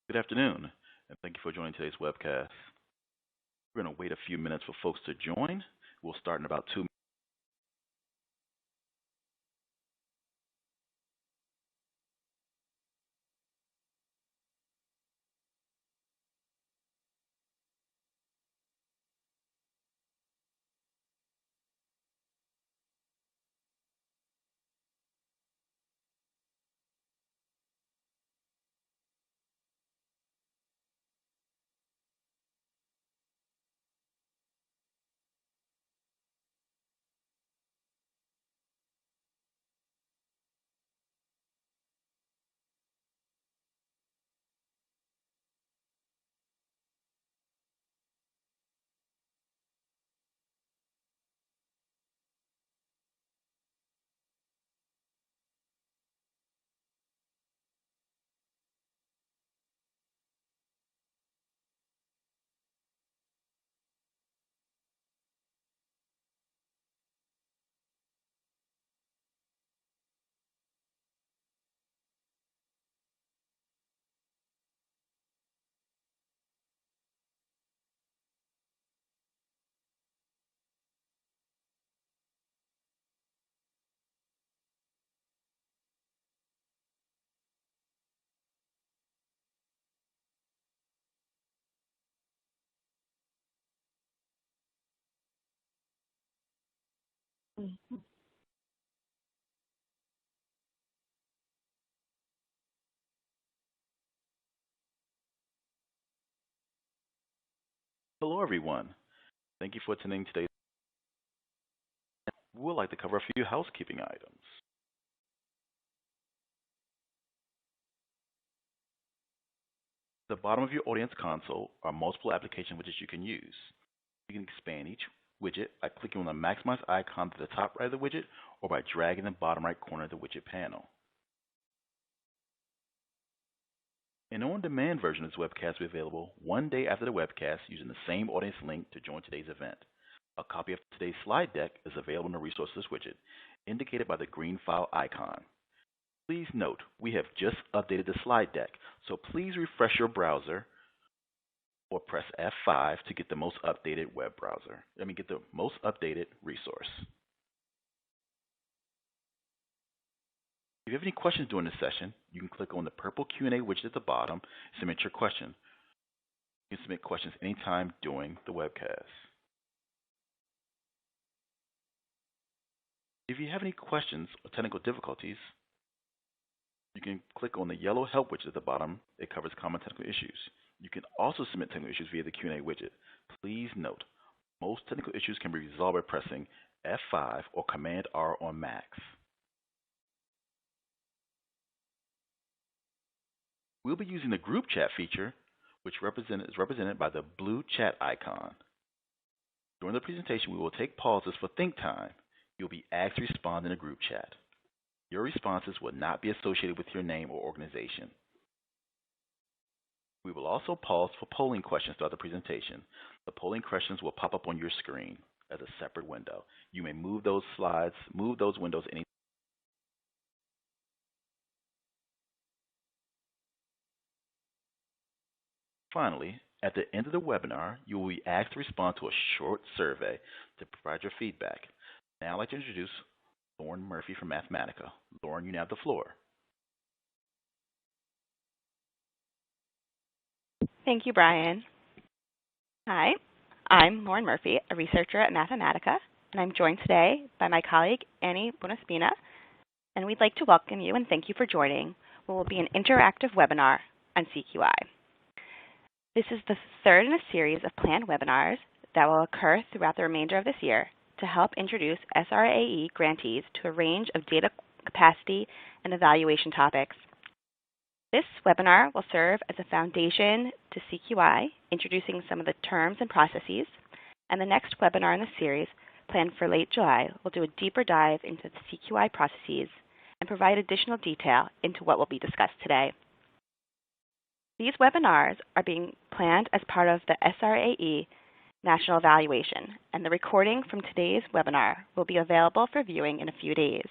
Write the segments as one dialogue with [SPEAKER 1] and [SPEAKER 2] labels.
[SPEAKER 1] Good afternoon, and thank you for joining today's webcast. We're going to wait a few minutes for folks to join. We'll start in about 2 minutes. Hello, everyone. Thank you for attending today's. We would like to cover a few housekeeping items. At the bottom of your audience console are multiple application widgets you can use. You can expand each widget by clicking on the maximize icon to the top right of the widget or by dragging the bottom right corner of the widget panel. An on-demand version of this webcast will be available one day after the webcast using the same audience link to join today's event. A copy of today's slide deck is available in the Resources widget, indicated by the green file icon. Please note, we have just updated the slide deck, so please refresh your browser or press F5 to get the most updated get the most updated resource. If you have any questions during this session, you can click on the purple Q&A widget at the bottom and submit your question. You can submit questions anytime during the webcast. If you have any questions or technical difficulties, you can click on the yellow Help widget at the bottom. It covers common technical issues. You can also submit technical issues via the Q&A widget. Please note, most technical issues can be resolved by pressing F5 or Command-R on Macs. We'll be using the group chat feature, which is represented by the blue chat icon. During the presentation, we will take pauses for think time. You'll be asked to respond in a group chat. Your responses will not be associated with your name or organization. We will also pause for polling questions throughout the presentation. The polling questions will pop up on your screen as a separate window. You may move those windows anytime. Finally, at the end of the webinar, you will be asked to respond to a short survey to provide your feedback. Now I'd like to introduce Lauren Murphy from Mathematica. Lauren, you now have the floor.
[SPEAKER 2] Thank you, Brian. Hi, I'm Lauren Murphy, a researcher at Mathematica, and I'm joined today by my colleague, Annie Bonaspina, and we'd like to welcome you and thank you for joining what will be an interactive webinar on CQI. This is the third in a series of planned webinars that will occur throughout the remainder of this year to help introduce SRAE grantees to a range of data capacity and evaluation topics. This webinar will serve as a foundation to CQI, introducing some of the terms and processes, and the next webinar in the series, planned for late July, will do a deeper dive into the CQI processes and provide additional detail into what will be discussed today. These webinars are being planned as part of the SRAE National Evaluation, and the recording from today's webinar will be available for viewing in a few days.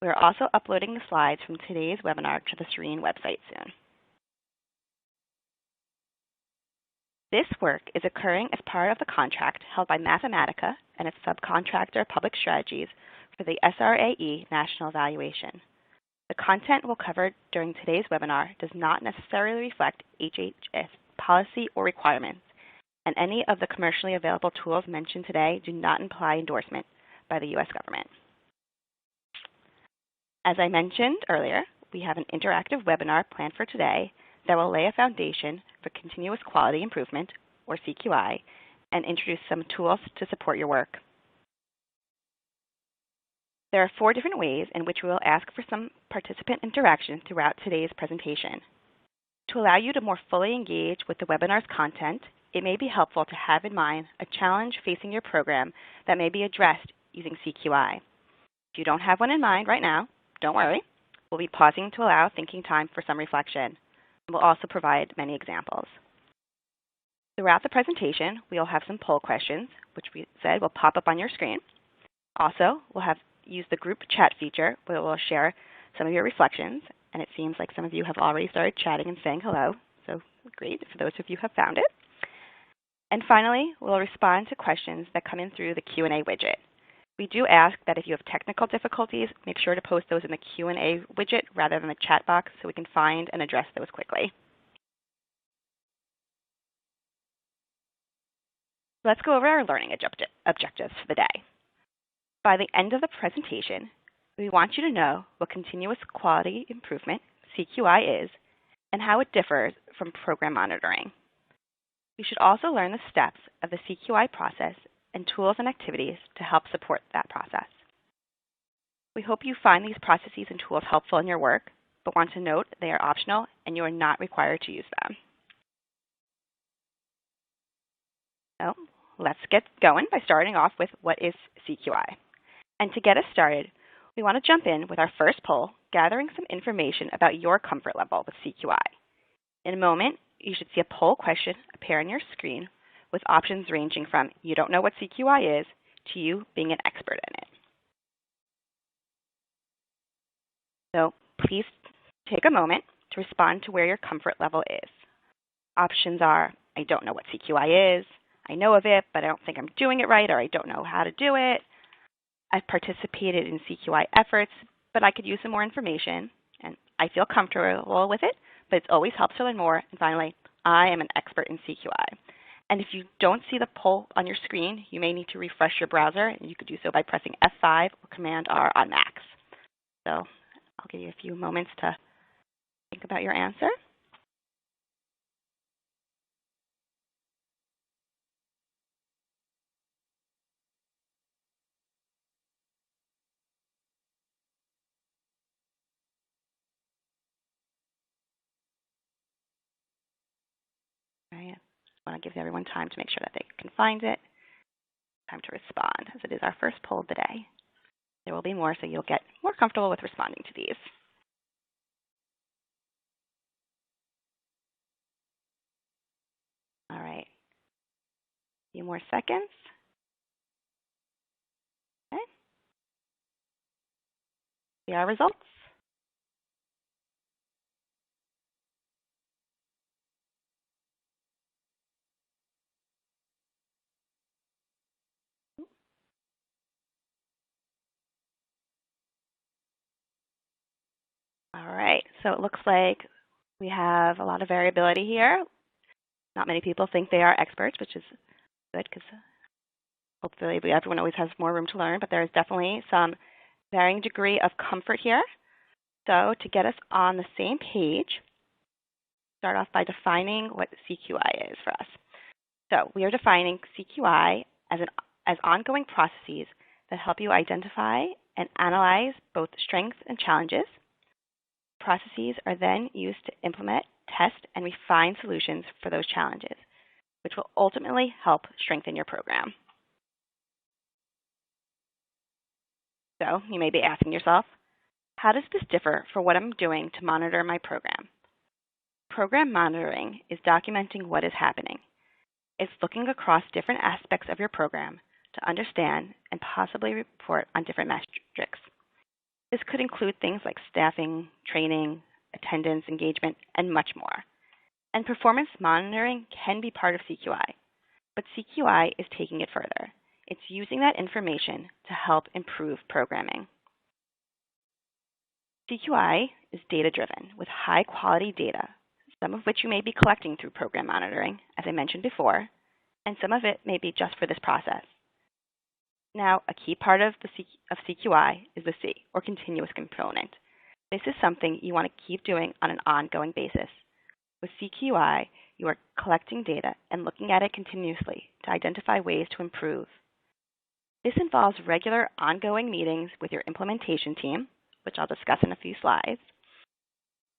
[SPEAKER 2] We are also uploading the slides from today's webinar to the Serene website soon. This work is occurring as part of the contract held by Mathematica and its subcontractor Public Strategies for the SRAE National Evaluation. The content we'll cover during today's webinar does not necessarily reflect HHS policy or requirements, and any of the commercially available tools mentioned today do not imply endorsement by the U.S. government. As I mentioned earlier, we have an interactive webinar planned for today that will lay a foundation for continuous quality improvement, or CQI, and introduce some tools to support your work. There are 4 different ways in which we will ask for some participant interaction throughout today's presentation. To allow you to more fully engage with the webinar's content, it may be helpful to have in mind a challenge facing your program that may be addressed using CQI. If you don't have one in mind right now, don't worry. We'll be pausing to allow thinking time for some reflection. We'll also provide many examples. Throughout the presentation, we'll have some poll questions, which we said will pop up on your screen. Also, we'll have used the group chat feature where we'll share some of your reflections, and it seems like some of you have already started chatting and saying hello, so great for those of you who have found it. And finally, we'll respond to questions that come in through the Q&A widget. We do ask that if you have technical difficulties, make sure to post those in the Q&A widget rather than the chat box so we can find and address those quickly. Let's go over our learning objectives for the day. By the end of the presentation, we want you to know what continuous quality improvement, CQI, is and how it differs from program monitoring. You should also learn the steps of the CQI process and tools and activities to help support that process. We hope you find these processes and tools helpful in your work, but want to note they are optional and you are not required to use them. So let's get going by starting off with what is CQI. And to get us started, we want to jump in with our first poll, gathering some information about your comfort level with CQI. In a moment, you should see a poll question appear on your screen with options ranging from you don't know what CQI is to you being an expert in it. So please take a moment to respond to where your comfort level is. Options are, I don't know what CQI is, I know of it, but I don't think I'm doing it right, or I don't know how to do it. I've participated in CQI efforts, but I could use some more information, and I feel comfortable with it, but it always helps to learn more. And finally, I am an expert in CQI. And if you don't see the poll on your screen, you may need to refresh your browser, and you could do so by pressing F5 or Command-R on Macs. So I'll give you a few moments to think about your answer. I just want to give everyone time to make sure that they can find it. Time to respond, as it is our first poll of the day. There will be more, so you'll get more comfortable with responding to these. All right. A few more seconds. Okay. See our results. All right, so it looks like we have a lot of variability here. Not many people think they are experts, which is good because hopefully everyone always has more room to learn, but there is definitely some varying degree of comfort here. So to get us on the same page, start off by defining what CQI is for us. So we are defining CQI as ongoing processes that help you identify and analyze both strengths and challenges. Processes are then used to implement, test, and refine solutions for those challenges, which will ultimately help strengthen your program. So you may be asking yourself, how does this differ from what I'm doing to monitor my program? Program monitoring is documenting what is happening. It's looking across different aspects of your program to understand and possibly report on different metrics. This could include things like staffing, training, attendance, engagement, and much more. And performance monitoring can be part of CQI, but CQI is taking it further. It's using that information to help improve programming. CQI is data-driven with high-quality data, some of which you may be collecting through program monitoring, as I mentioned before, and some of it may be just for this process. Now, a key part of CQI is the C, or continuous component. This is something you want to keep doing on an ongoing basis. With CQI, you are collecting data and looking at it continuously to identify ways to improve. This involves regular ongoing meetings with your implementation team, which I'll discuss in a few slides.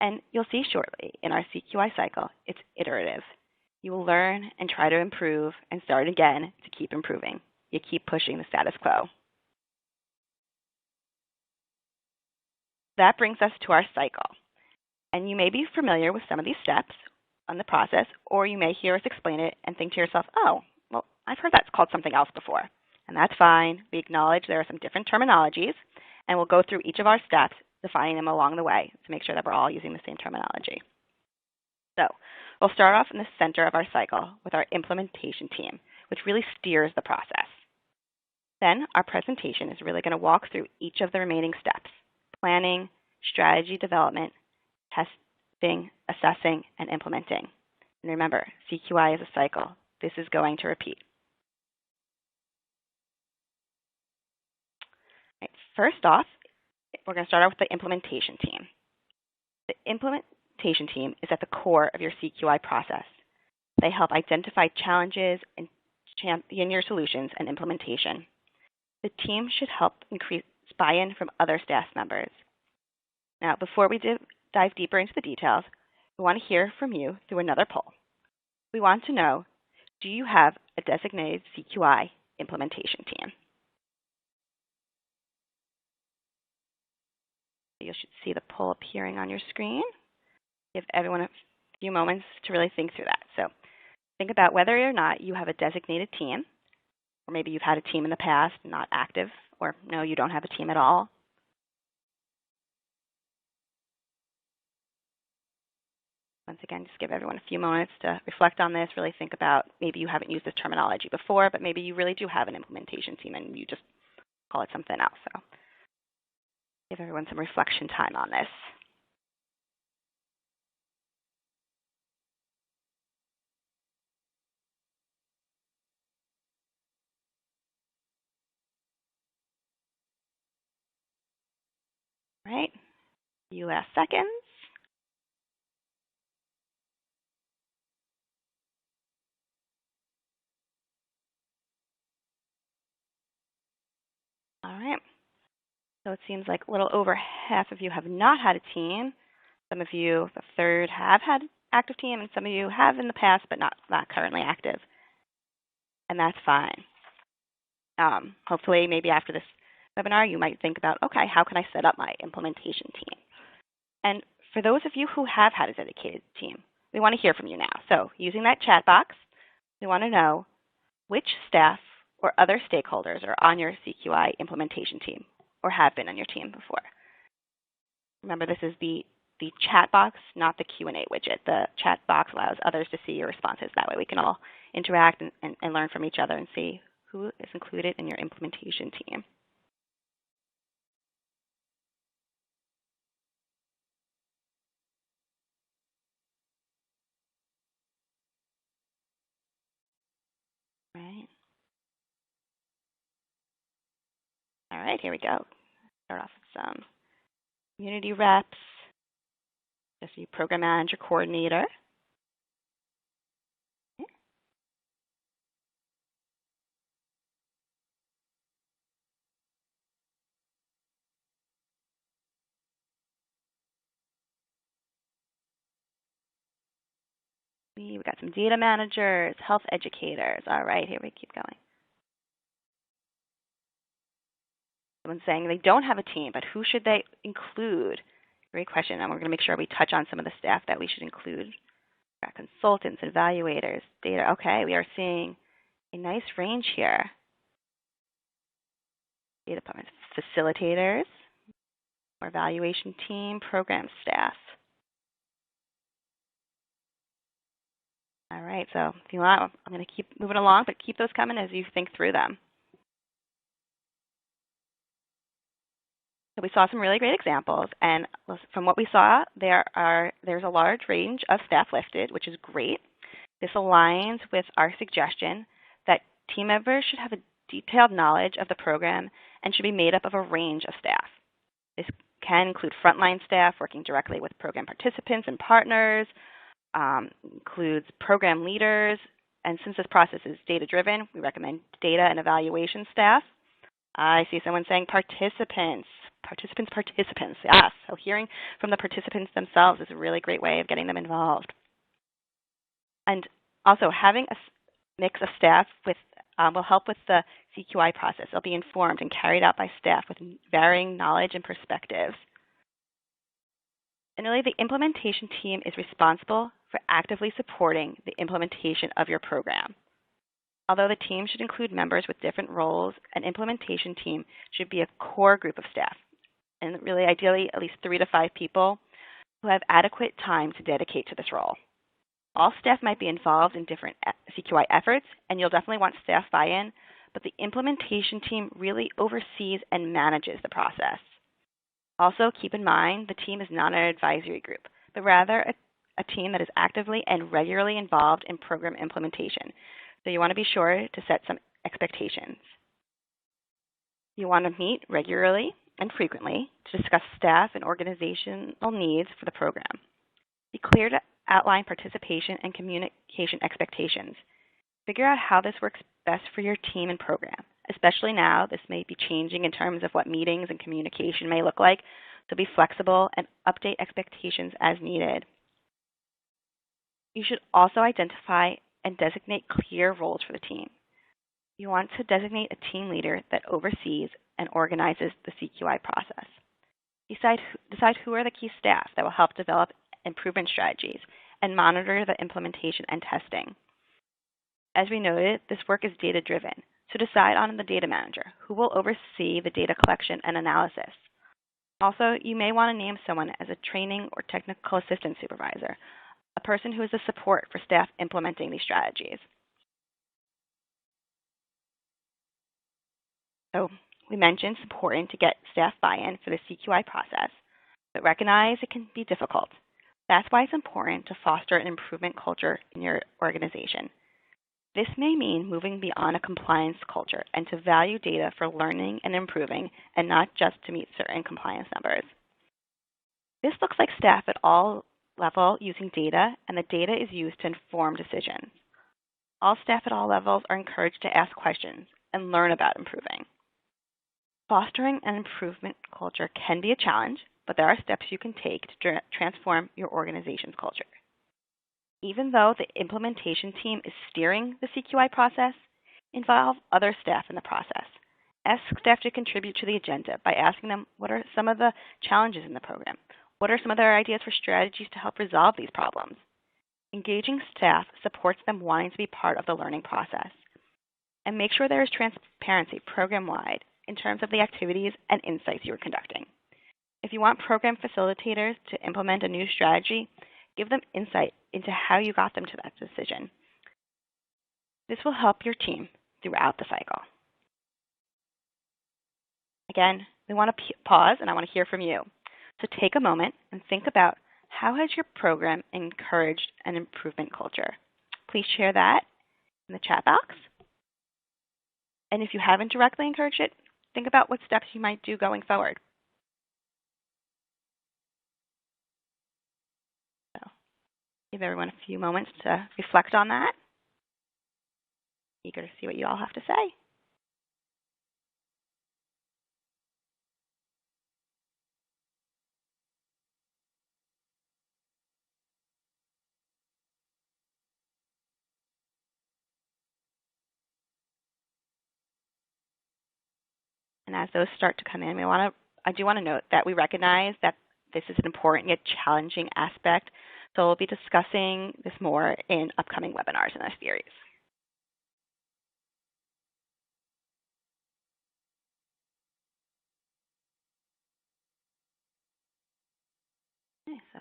[SPEAKER 2] And you'll see shortly in our CQI cycle, it's iterative. You will learn and try to improve and start again to keep improving. You keep pushing the status quo. That brings us to our cycle. And you may be familiar with some of these steps on the process, or you may hear us explain it and think to yourself, oh, well, I've heard that's called something else before. And that's fine. We acknowledge there are some different terminologies, and we'll go through each of our steps, defining them along the way to make sure that we're all using the same terminology. So we'll start off in the center of our cycle with our implementation team, which really steers the process. Then our presentation is really going to walk through each of the remaining steps: planning, strategy development, testing, assessing, and implementing. And remember, CQI is a cycle. This is going to repeat. Right, first off, we're going to start out with the implementation team. The implementation team is at the core of your CQI process. They help identify challenges and champion your solutions and implementation. The team should help increase buy-in from other staff members. Now, before we dive deeper into the details, we want to hear from you through another poll. We want to know, do you have a designated CQI implementation team? You should see the poll appearing on your screen. Give everyone a few moments to really think through that. So think about whether or not you have a designated team, or maybe you've had a team in the past, not active, or no, you don't have a team at all. Once again, just give everyone a few moments to reflect on this, really think about maybe you haven't used this terminology before, but maybe you really do have an implementation team and you just call it something else. So give everyone some reflection time on this. All right, a few last seconds. All right, so it seems like a little over half of you have not had a team. Some of you, a third, have had an active team, and some of you have in the past, but not currently active. And that's fine. Hopefully, maybe after this webinar, you might think about, okay, how can I set up my implementation team? And for those of you who have had a dedicated team, we want to hear from you now. So using that chat box, we want to know which staff or other stakeholders are on your CQI implementation team or have been on your team before. Remember, this is the chat box, not the Q&A widget. The chat box allows others to see your responses. That way we can all interact and learn from each other and see who is included in your implementation team. Right. All right, here we go. Start off with some community reps, just the program manager coordinator. We've got some data managers, health educators. All right, here we keep going. Someone's saying they don't have a team, but who should they include? Great question, and we're going to make sure we touch on some of the staff that we should include. We've got consultants, evaluators, data. Okay, we are seeing a nice range here. Data departments, facilitators, or evaluation team, program staff. All right, so if you want, I'm going to keep moving along, but keep those coming as you think through them. So we saw some really great examples, and from what we saw, there's a large range of staff listed, which is great. This aligns with our suggestion that team members should have a detailed knowledge of the program and should be made up of a range of staff. This can include frontline staff working directly with program participants and partners, includes program leaders, and since this process is data-driven, we recommend data and evaluation staff. I see someone saying participants. Participants, yes. So hearing from the participants themselves is a really great way of getting them involved. And also having a mix of staff will help with the CQI process. They'll be informed and carried out by staff with varying knowledge and perspectives. And really, the implementation team is responsible for actively supporting the implementation of your program. Although the team should include members with different roles, an implementation team should be a core group of staff, and really ideally at least 3 to 5 people who have adequate time to dedicate to this role. All staff might be involved in different CQI efforts, and you'll definitely want staff buy-in, but the implementation team really oversees and manages the process. Also, keep in mind the team is not an advisory group, but rather a team that is actively and regularly involved in program implementation. So you want to be sure to set some expectations. You want to meet regularly and frequently to discuss staff and organizational needs for the program. Be clear to outline participation and communication expectations. Figure out how this works best for your team and program. Especially now, this may be changing in terms of what meetings and communication may look like, so be flexible and update expectations as needed. You should also identify and designate clear roles for the team. You want to designate a team leader that oversees and organizes the CQI process. Decide who are the key staff that will help develop improvement strategies and monitor the implementation and testing. As we noted, this work is data-driven, so decide on the data manager who will oversee the data collection and analysis. Also, you may want to name someone as a training or technical assistant supervisor, a person who is a support for staff implementing these strategies. So we mentioned it's important to get staff buy-in for the CQI process, but recognize it can be difficult. That's why it's important to foster an improvement culture in your organization. This may mean moving beyond a compliance culture and to value data for learning and improving and not just to meet certain compliance numbers. This looks like staff at all levels using data, and the data is used to inform decisions. All staff at all levels are encouraged to ask questions and learn about improving. Fostering an improvement culture can be a challenge, but there are steps you can take to transform your organization's culture. Even though the implementation team is steering the CQI process, involve other staff in the process. Ask staff to contribute to the agenda by asking them what are some of the challenges in the program. What are some of their ideas for strategies to help resolve these problems? Engaging staff supports them wanting to be part of the learning process. And make sure there is transparency program-wide in terms of the activities and insights you are conducting. If you want program facilitators to implement a new strategy, give them insight into how you got them to that decision. This will help your team throughout the cycle. Again, we want to pause and I want to hear from you. So take a moment and think about how has your program encouraged an improvement culture? Please share that in the chat box. And if you haven't directly encouraged it, think about what steps you might do going forward. So give everyone a few moments to reflect on that. Eager to see what you all have to say. And as those start to come in, I do want to note that we recognize that this is an important yet challenging aspect, so we'll be discussing this more in upcoming webinars in this series. Okay, so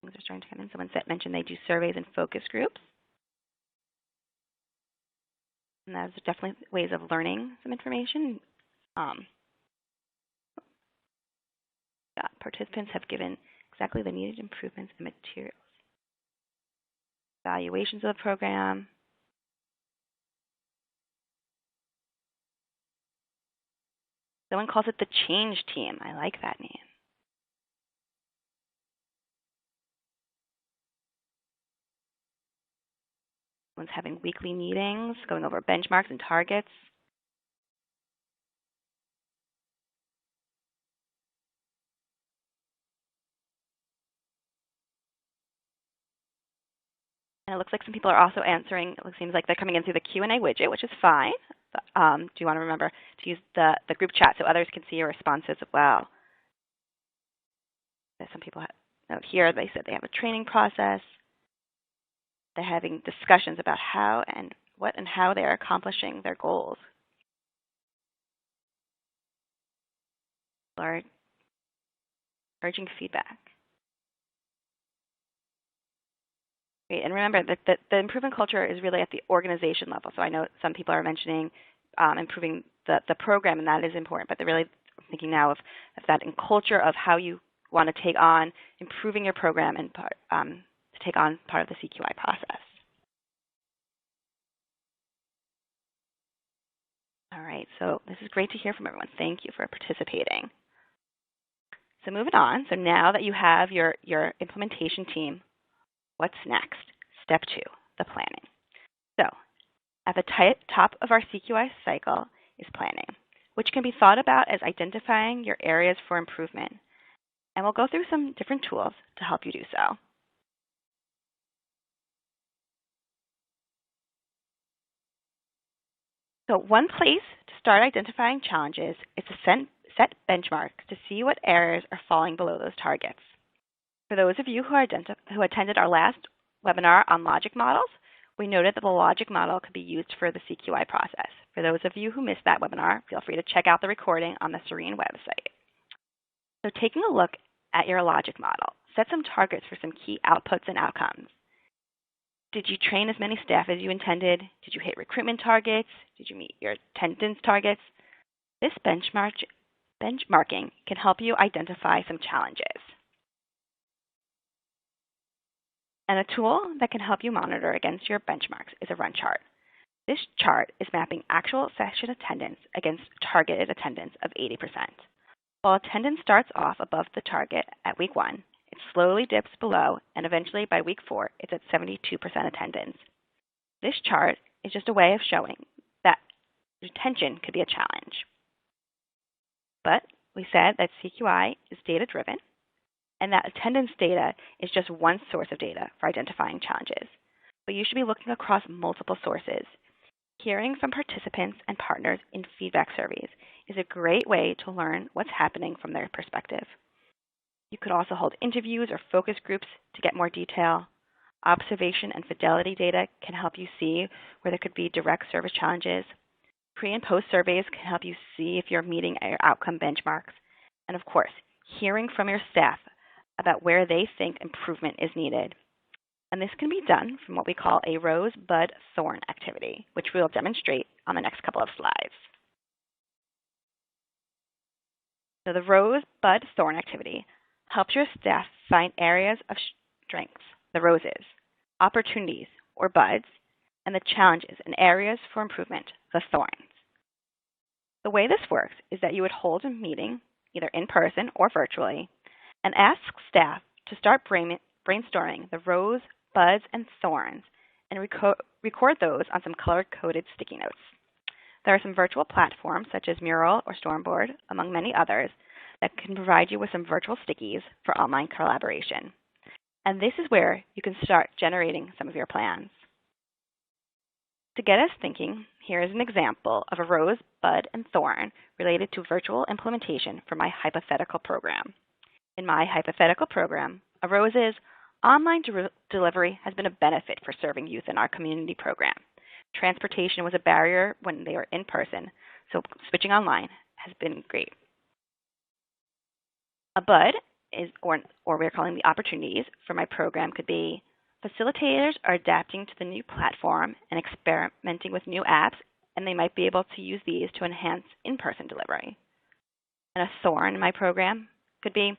[SPEAKER 2] things are starting to come in. Someone mentioned they do surveys and focus groups. And those are definitely ways of learning some information. Participants have given exactly the needed improvements and materials. Evaluations of the program. Someone calls it the change team. I like that name. Someone's having weekly meetings, going over benchmarks and targets. And it looks like some people are also answering. It seems like they're coming in through the Q&A widget, which is fine. Do you want to remember to use the group chat so others can see your responses as well? Some people out here, they said they have a training process. They're having discussions about how and what and how they're accomplishing their goals. Or urging feedback. Great. And remember that the improvement culture is really at the organization level. So I know some people are mentioning improving the program, and that is important. But they're really thinking now of that in culture of how you want to take on improving your program and to take on part of the CQI process. All right. So this is great to hear from everyone. Thank you for participating. So moving on. So now that you have your implementation team, what's next? Step 2, the planning. So at the top of our CQI cycle is planning, which can be thought about as identifying your areas for improvement. And we'll go through some different tools to help you do so. So one place to start identifying challenges is to set benchmarks to see what areas are falling below those targets. For those of you who attended our last webinar on logic models, we noted that the logic model could be used for the CQI process. For those of you who missed that webinar, feel free to check out the recording on the Serene website. So taking a look at your logic model, set some targets for some key outputs and outcomes. Did you train as many staff as you intended? Did you hit recruitment targets? Did you meet your attendance targets? This benchmarking can help you identify some challenges. And a tool that can help you monitor against your benchmarks is a run chart. This chart is mapping actual session attendance against targeted attendance of 80%. While attendance starts off above the target at week 1, it slowly dips below, and eventually by week 4, it's at 72% attendance. This chart is just a way of showing that retention could be a challenge. But we said that CQI is data-driven, and that attendance data is just one source of data for identifying challenges. But you should be looking across multiple sources. Hearing from participants and partners in feedback surveys is a great way to learn what's happening from their perspective. You could also hold interviews or focus groups to get more detail. Observation and fidelity data can help you see where there could be direct service challenges. Pre- and post surveys can help you see if you're meeting your outcome benchmarks. And of course, hearing from your staff about where they think improvement is needed. And this can be done from what we call a rose, bud, thorn activity, which we'll demonstrate on the next couple of slides. So the rose, bud, thorn activity helps your staff find areas of strengths, the roses, opportunities, or buds, and the challenges and areas for improvement, the thorns. The way this works is that you would hold a meeting, either in person or virtually, and ask staff to start brainstorming the rose, buds, and thorns, and record those on some color-coded sticky notes. There are some virtual platforms such as Mural or Stormboard, among many others, that can provide you with some virtual stickies for online collaboration. And this is where you can start generating some of your plans. To get us thinking, here is an example of a rose, bud, and thorn related to virtual implementation for my hypothetical program. In my hypothetical program, a rose is online delivery has been a benefit for serving youth in our community program. Transportation was a barrier when they were in person, so switching online has been great. A bud is, or we're calling the opportunities for my program could be facilitators are adapting to the new platform and experimenting with new apps and they might be able to use these to enhance in-person delivery. And a thorn in my program could be,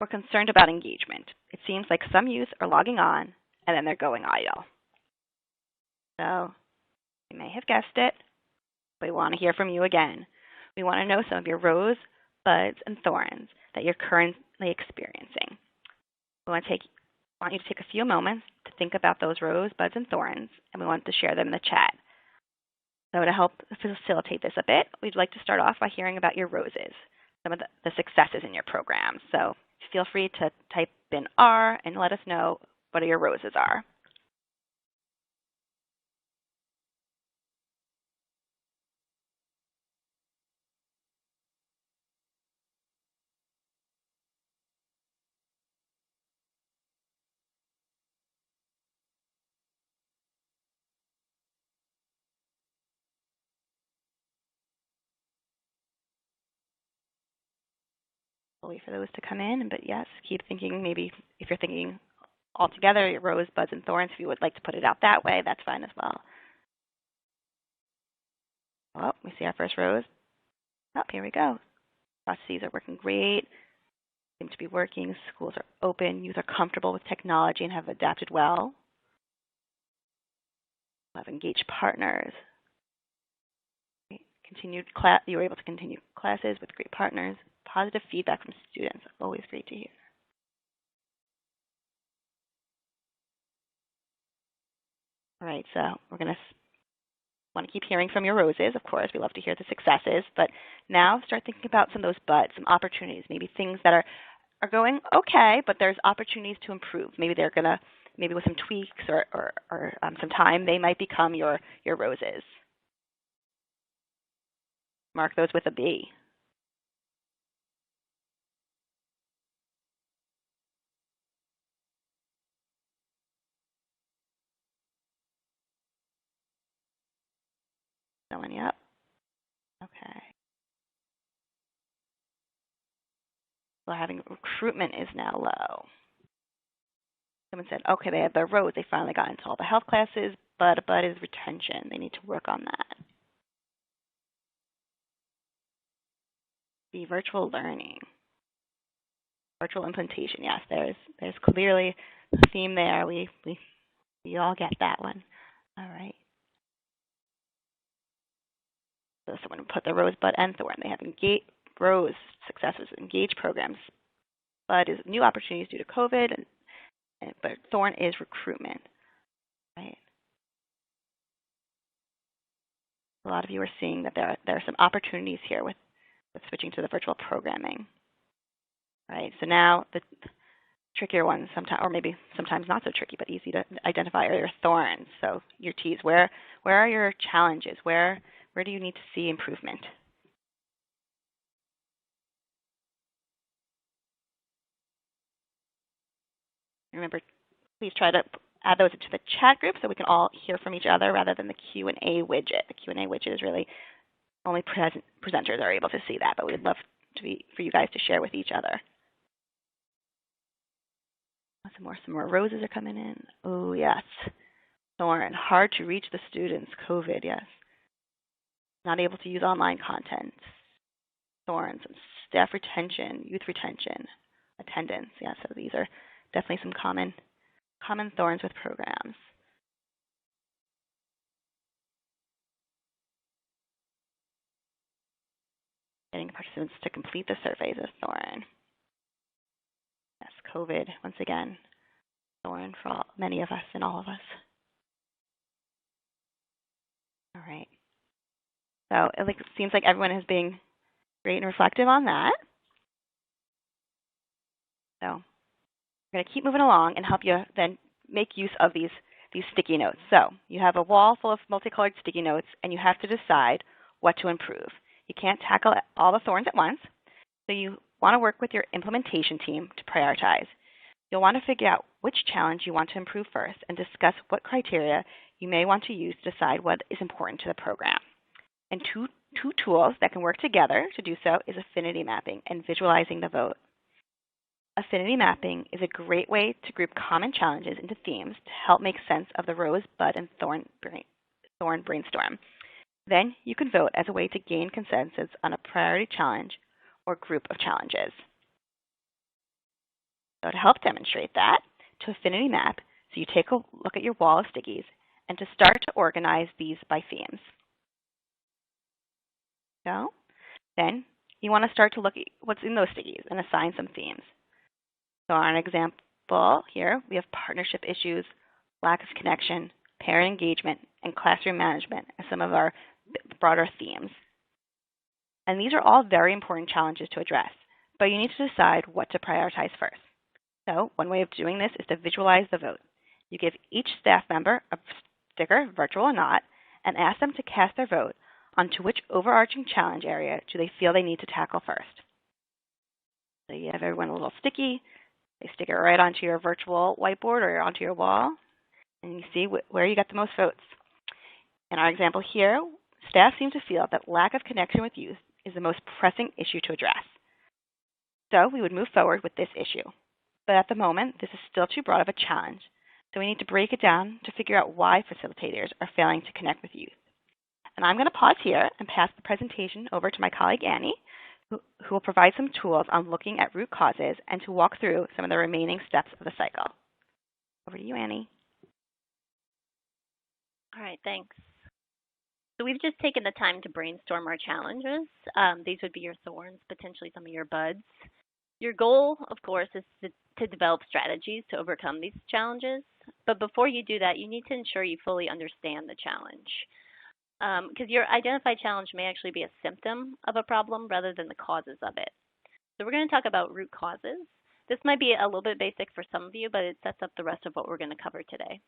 [SPEAKER 2] we're concerned about engagement. It seems like some youth are logging on and then they're going idle. So you may have guessed it, we want to hear from you again. We want to know some of your rose, buds, and thorns that you're currently experiencing. We want you to take a few moments to think about those rose, buds, and thorns, and we want to share them in the chat. So to help facilitate this a bit, we'd like to start off by hearing about your roses, some of the successes in your program. So feel free to type in R and let us know what your roses are. We'll wait for those to come in, but yes, keep thinking. Maybe if you're thinking altogether, your rose, buds, and thorns, if you would like to put it out that way, that's fine as well. Oh, we see our first rose. Oh, here we go. Processes are working great. Seem to be working. Schools are open. Youth are comfortable with technology and have adapted well. We have engaged partners. You were able to continue classes with great partners. Positive feedback from students. Always great to hear. All right, so we're going to want to keep hearing from your roses, of course. We love to hear the successes, but now start thinking about some of those buds, some opportunities, maybe things that are going okay, but there's opportunities to improve. Maybe they're going to, maybe with some tweaks or some time, they might become your roses. Mark those with a B. Showing up. Okay. So having recruitment is now low. Someone said, okay, they have their rose. They finally got into all the health classes, but is retention. They need to work on that. The virtual learning. Virtual implementation, yes, there's clearly a theme there. We all get that one. All right. So someone put the rose, bud, and thorn. They have rose successes, engaged programs. Bud is new opportunities due to COVID, but thorn is recruitment. Right. A lot of you are seeing that there are some opportunities here with switching to the virtual programming. Right. So now the trickier ones, sometimes, or maybe sometimes not so tricky, but easy to identify, are your thorns. So your T's. Where are your challenges? Where do you need to see improvement? Remember, please try to add those into the chat group so we can all hear from each other rather than the Q&A widget. The Q&A widget is really only presenters are able to see that, but we'd love for you guys to share with each other. Some more roses are coming in. Oh, yes. Thorn, hard to reach the students, COVID, yes. Not able to use online content. Thorns, staff retention, youth retention, attendance. Yeah, so these are definitely some common thorns with programs. Getting participants to complete the survey is a thorn. Yes, COVID, once again, thorn for many of us and all of us. All right. So it seems like everyone is being great and reflective on that. So we're going to keep moving along and help you then make use of these sticky notes. So you have a wall full of multicolored sticky notes, and you have to decide what to improve. You can't tackle all the thorns at once, so you want to work with your implementation team to prioritize. You'll want to figure out which challenge you want to improve first and discuss what criteria you may want to use to decide what is important to the program. And two tools that can work together to do so is affinity mapping and visualizing the vote. Affinity mapping is a great way to group common challenges into themes to help make sense of the rose, bud, and thorn brainstorm. Then you can vote as a way to gain consensus on a priority challenge or group of challenges. So to help demonstrate that, to Affinity Map, so you take a look at your wall of stickies and to start to organize these by themes. So then you want to start to look at what's in those stickies and assign some themes. So on an example here, we have partnership issues, lack of connection, parent engagement, and classroom management as some of our broader themes. And these are all very important challenges to address, but you need to decide what to prioritize first. So one way of doing this is to visualize the vote. You give each staff member a sticker, virtual or not, and ask them to cast their vote onto which overarching challenge area do they feel they need to tackle first. So you have everyone a little sticky. They stick it right onto your virtual whiteboard or onto your wall, and you see where you got the most votes. In our example here, staff seem to feel that lack of connection with youth is the most pressing issue to address. So we would move forward with this issue. But at the moment, this is still too broad of a challenge, so we need to break it down to figure out why facilitators are failing to connect with youth. And I'm going to pause here and pass the presentation over to my colleague Annie, who will provide some tools on looking at root causes and to walk through some of the remaining steps of the cycle. Over to you, Annie.
[SPEAKER 3] All right, thanks. So we've just taken the time to brainstorm our challenges. These would be your thorns, potentially some of your buds. Your goal, of course, is to develop strategies to overcome these challenges. But before you do that, you need to ensure you fully understand the challenge. Because your identified challenge may actually be a symptom of a problem rather than the causes of it. So we're going to talk about root causes. This might be a little bit basic for some of you, but it sets up the rest of what we're going to cover today.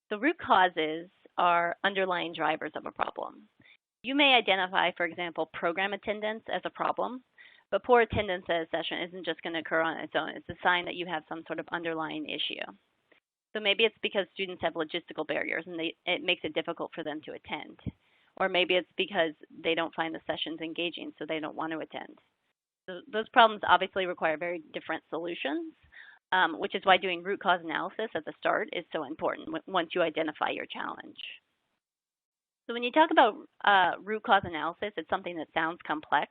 [SPEAKER 3] So root causes are underlying drivers of a problem. You may identify, for example, program attendance as a problem, but poor attendance at a session isn't just going to occur on its own. It's a sign that you have some sort of underlying issue. So maybe it's because students have logistical barriers and it makes it difficult for them to attend. Or maybe it's because they don't find the sessions engaging, so they don't want to attend. So those problems obviously require very different solutions, which is why doing root cause analysis at the start is so important once you identify your challenge. So when you talk about root cause analysis, it's something that sounds complex,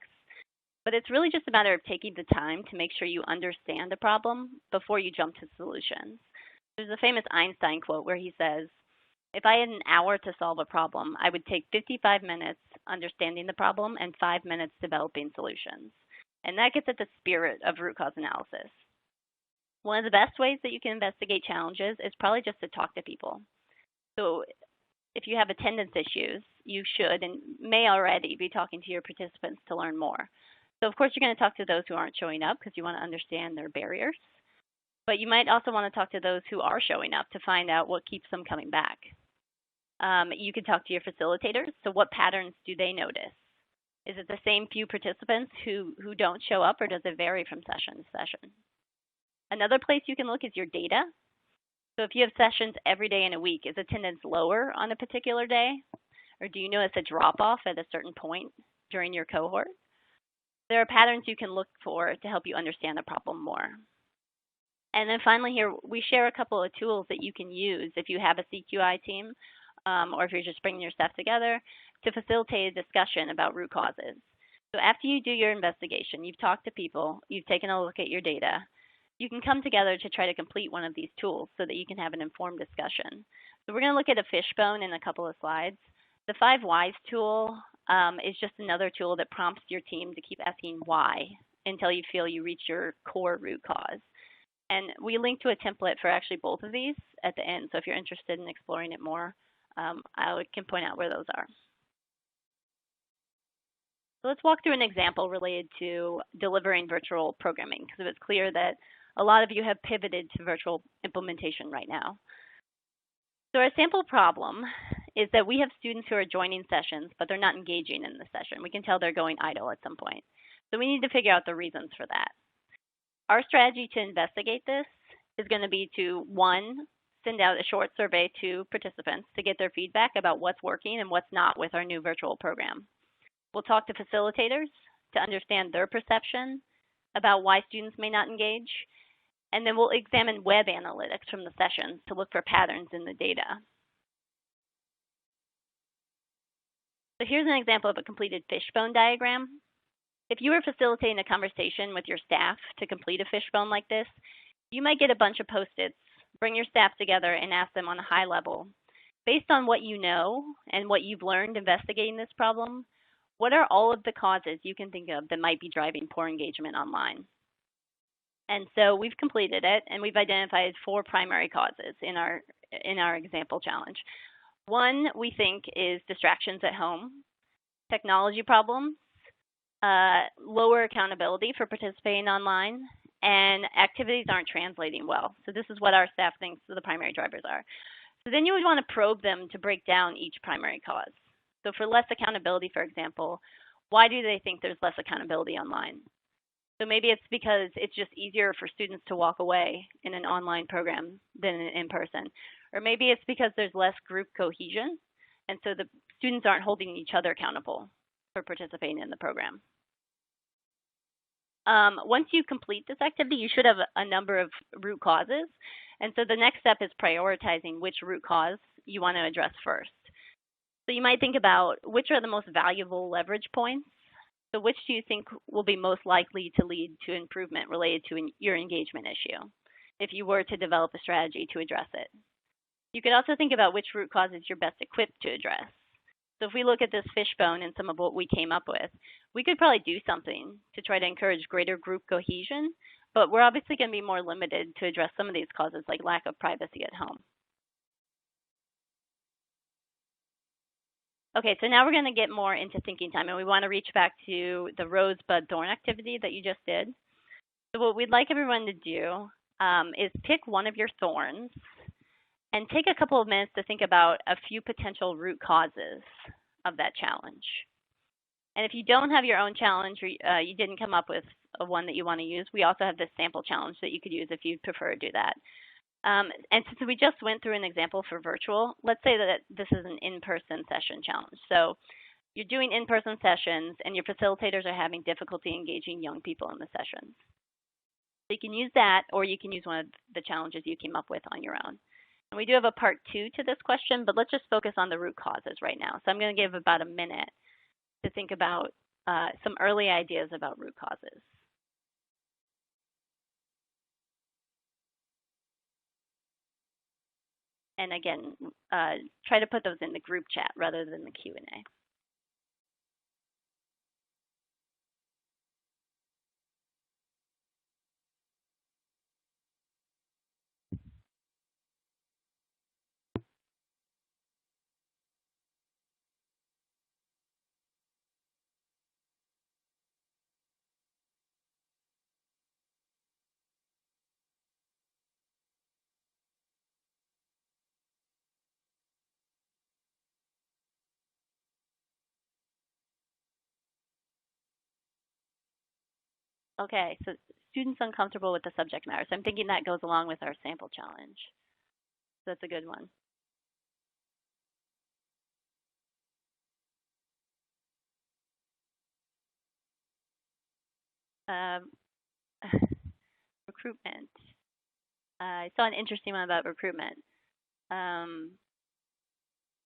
[SPEAKER 3] but it's really just a matter of taking the time to make sure you understand the problem before you jump to solutions. There's a famous Einstein quote where he says, if I had an hour to solve a problem, I would take 55 minutes understanding the problem and 5 minutes developing solutions. And that gets at the spirit of root cause analysis. One of the best ways that you can investigate challenges is probably just to talk to people. So if you have attendance issues, you should and may already be talking to your participants to learn more. So of course, you're going to talk to those who aren't showing up because you want to understand their barriers. But you might also want to talk to those who are showing up to find out what keeps them coming back. You can talk to your facilitators. So what patterns do they notice? Is it the same few participants who don't show up, or does it vary from session to session? Another place you can look is your data. So if you have sessions every day in a week, is attendance lower on a particular day? Or do you notice a drop-off at a certain point during your cohort? There are patterns you can look for to help you understand the problem more. And then finally here, we share a couple of tools that you can use if you have a CQI team or if you're just bringing your staff together to facilitate a discussion about root causes. So after you do your investigation, you've talked to people, you've taken a look at your data, you can come together to try to complete one of these tools so that you can have an informed discussion. So we're going to look at a fishbone in a couple of slides. The 5 Whys tool is just another tool that prompts your team to keep asking why until you feel you reach your core root cause. And we link to a template for actually both of these at the end. So if you're interested in exploring it more, I can point out where those are. So let's walk through an example related to delivering virtual programming, because it's clear that a lot of you have pivoted to virtual implementation right now. So our sample problem is that we have students who are joining sessions, but they're not engaging in the session. We can tell they're going idle at some point. So we need to figure out the reasons for that. Our strategy to investigate this is going to be to, 1, send out a short survey to participants to get their feedback about what's working and what's not with our new virtual program. We'll talk to facilitators to understand their perception about why students may not engage. And then we'll examine web analytics from the sessions to look for patterns in the data. So here's an example of a completed fishbone diagram. If you were facilitating a conversation with your staff to complete a fishbone like this, you might get a bunch of Post-its, bring your staff together, and ask them on a high level, based on what you know and what you've learned investigating this problem, what are all of the causes you can think of that might be driving poor engagement online? And so we've completed it, and we've identified 4 primary causes in our example challenge. One, we think, is distractions at home, technology problems, lower accountability for participating online, and activities aren't translating well. So this is what our staff thinks the primary drivers are. So then you would want to probe them to break down each primary cause. So for less accountability, for example, why do they think there's less accountability online? So maybe it's because it's just easier for students to walk away in an online program than in person. Or maybe it's because there's less group cohesion, and so the students aren't holding each other accountable for participating in the program. Once you complete this activity, you should have a number of root causes. And so the next step is prioritizing which root cause you want to address first. So you might think about which are the most valuable leverage points. So which do you think will be most likely to lead to improvement related to your engagement issue if you were to develop a strategy to address it? You could also think about which root causes you're best equipped to address. So if we look at this fishbone and some of what we came up with, we could probably do something to try to encourage greater group cohesion, but we're obviously going to be more limited to address some of these causes like lack of privacy at home. Okay, so now we're going to get more into thinking time, and we want to reach back to the rosebud thorn activity that you just did. So what we'd like everyone to do is pick one of your thorns and take a couple of minutes to think about a few potential root causes of that challenge. And if you don't have your own challenge or you didn't come up with one that you want to use, we also have this sample challenge that you could use if you prefer to do that. And since we just went through an example for virtual, let's say that this is an in-person session challenge. So you're doing in-person sessions and your facilitators are having difficulty engaging young people in the sessions. So you can use that, or you can use one of the challenges you came up with on your own. And we do have a part 2 to this question, but let's just focus on the root causes right now. So I'm going to give about a minute to think about some early ideas about root causes. And again, try to put those in the group chat rather than the Q&A. Okay, so students uncomfortable with the subject matter. So I'm thinking that goes along with our sample challenge. So that's a good one. Recruitment. I saw an interesting one about recruitment.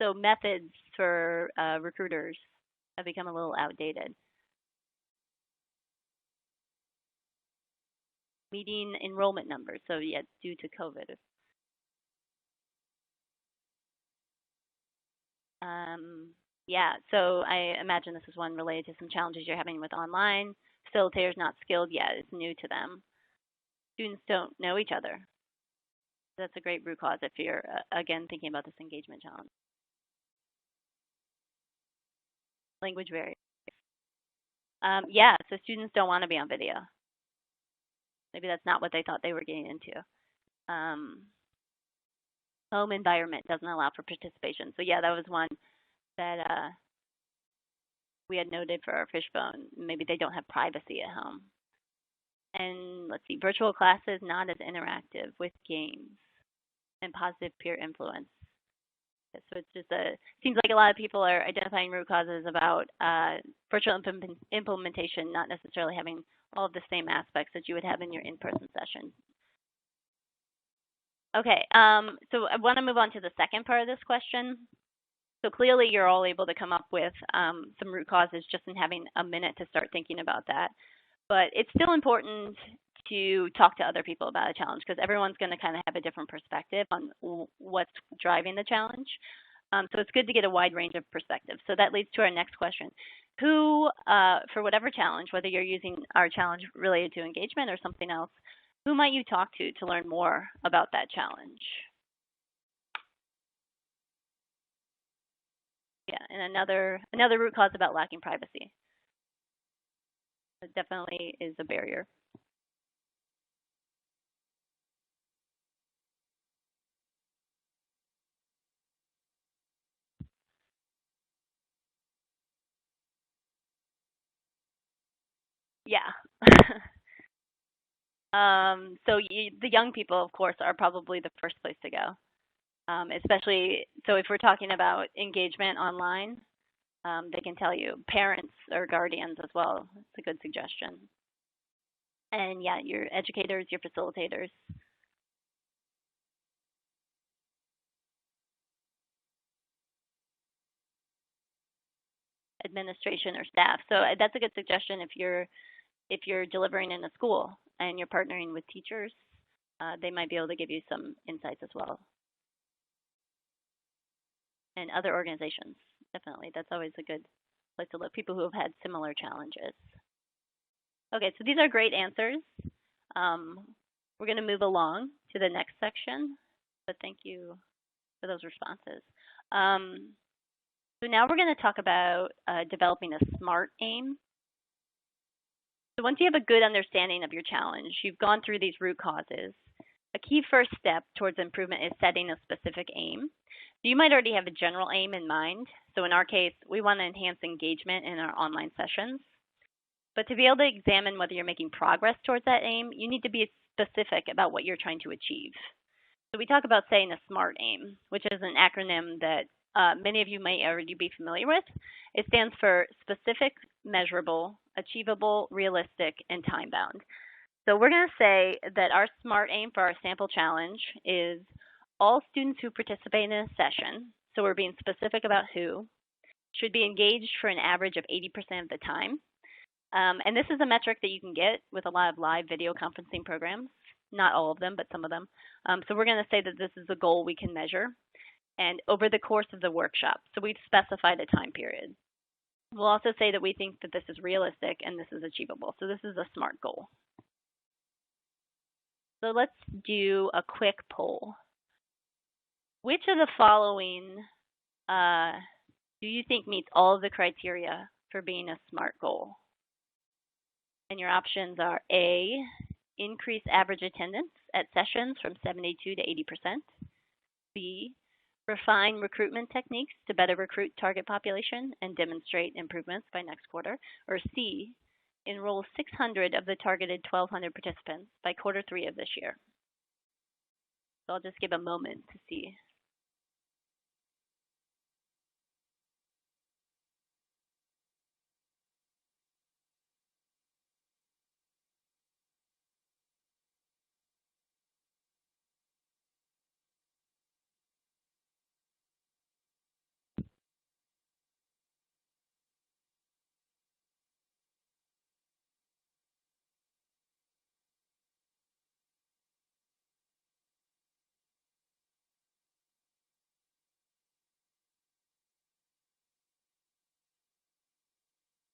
[SPEAKER 3] So methods for recruiters have become a little outdated. Meeting enrollment numbers. So yeah, due to COVID. Yeah, so I imagine this is one related to some challenges you're having with online. Facilitators not skilled yet, it's new to them. Students don't know each other. That's a great root cause if you're, again, thinking about this engagement challenge. Language barriers. Yeah, so students don't want to be on video. Maybe that's not what they thought they were getting into. Home environment doesn't allow for participation. So yeah, that was one that we had noted for our fishbone. Maybe they don't have privacy at home. And let's see, virtual classes not as interactive with games and positive peer influence. So it's just seems like a lot of people are identifying root causes about virtual implementation not necessarily having all of the same aspects that you would have in your in-person session. Okay, so I want to move on to the second part of this question. So clearly you're all able to come up with some root causes just in having a minute to start thinking about that. But it's still important to talk to other people about a challenge because everyone's going to kind of have a different perspective on what's driving the challenge. So it's good to get a wide range of perspectives. So that leads to our next question. Who, for whatever challenge, whether you're using our challenge related to engagement or something else, who might you talk to learn more about that challenge? Yeah, and another root cause about lacking privacy. It definitely is a barrier. Yeah. So the young people, of course, are probably the first place to go. Especially, so if we're talking about engagement online, they can tell you parents or guardians as well. It's a good suggestion. And yeah, your educators, your facilitators. Administration or staff. So that's a good suggestion if you're delivering in a school and you're partnering with teachers, they might be able to give you some insights as well. And other organizations, definitely. That's always a good place to look. People who have had similar challenges. Okay, so these are great answers. We're going to move along to the next section, but thank you for those responses. So now we're going to talk about developing a SMART aim. So once you have a good understanding of your challenge, you've gone through these root causes, a key first step towards improvement is setting a specific aim. So you might already have a general aim in mind. So in our case, we want to enhance engagement in our online sessions. But to be able to examine whether you're making progress towards that aim, you need to be specific about what you're trying to achieve. So we talk about setting a SMART aim, which is an acronym that many of you may already be familiar with. It stands for specific, measurable, achievable, realistic, and time-bound. So we're going to say that our SMART aim for our sample challenge is all students who participate in a session, so we're being specific about who, should be engaged for an average of 80% of the time. And this is a metric that you can get with a lot of live video conferencing programs. Not all of them, but some of them. So we're going to say that this is a goal we can measure. And over the course of the workshop, so we've specified a time period. We'll also say that we think that this is realistic and this is achievable. So this is a SMART goal. So let's do a quick poll. Which of the following do you think meets all of the criteria for being a SMART goal? And your options are A, increase average attendance at sessions from 72 to 80%. B, refine recruitment techniques to better recruit target population and demonstrate improvements by next quarter. Or C, enroll 600 of the targeted 1,200 participants by quarter 3 of this year. So I'll just give a moment to see.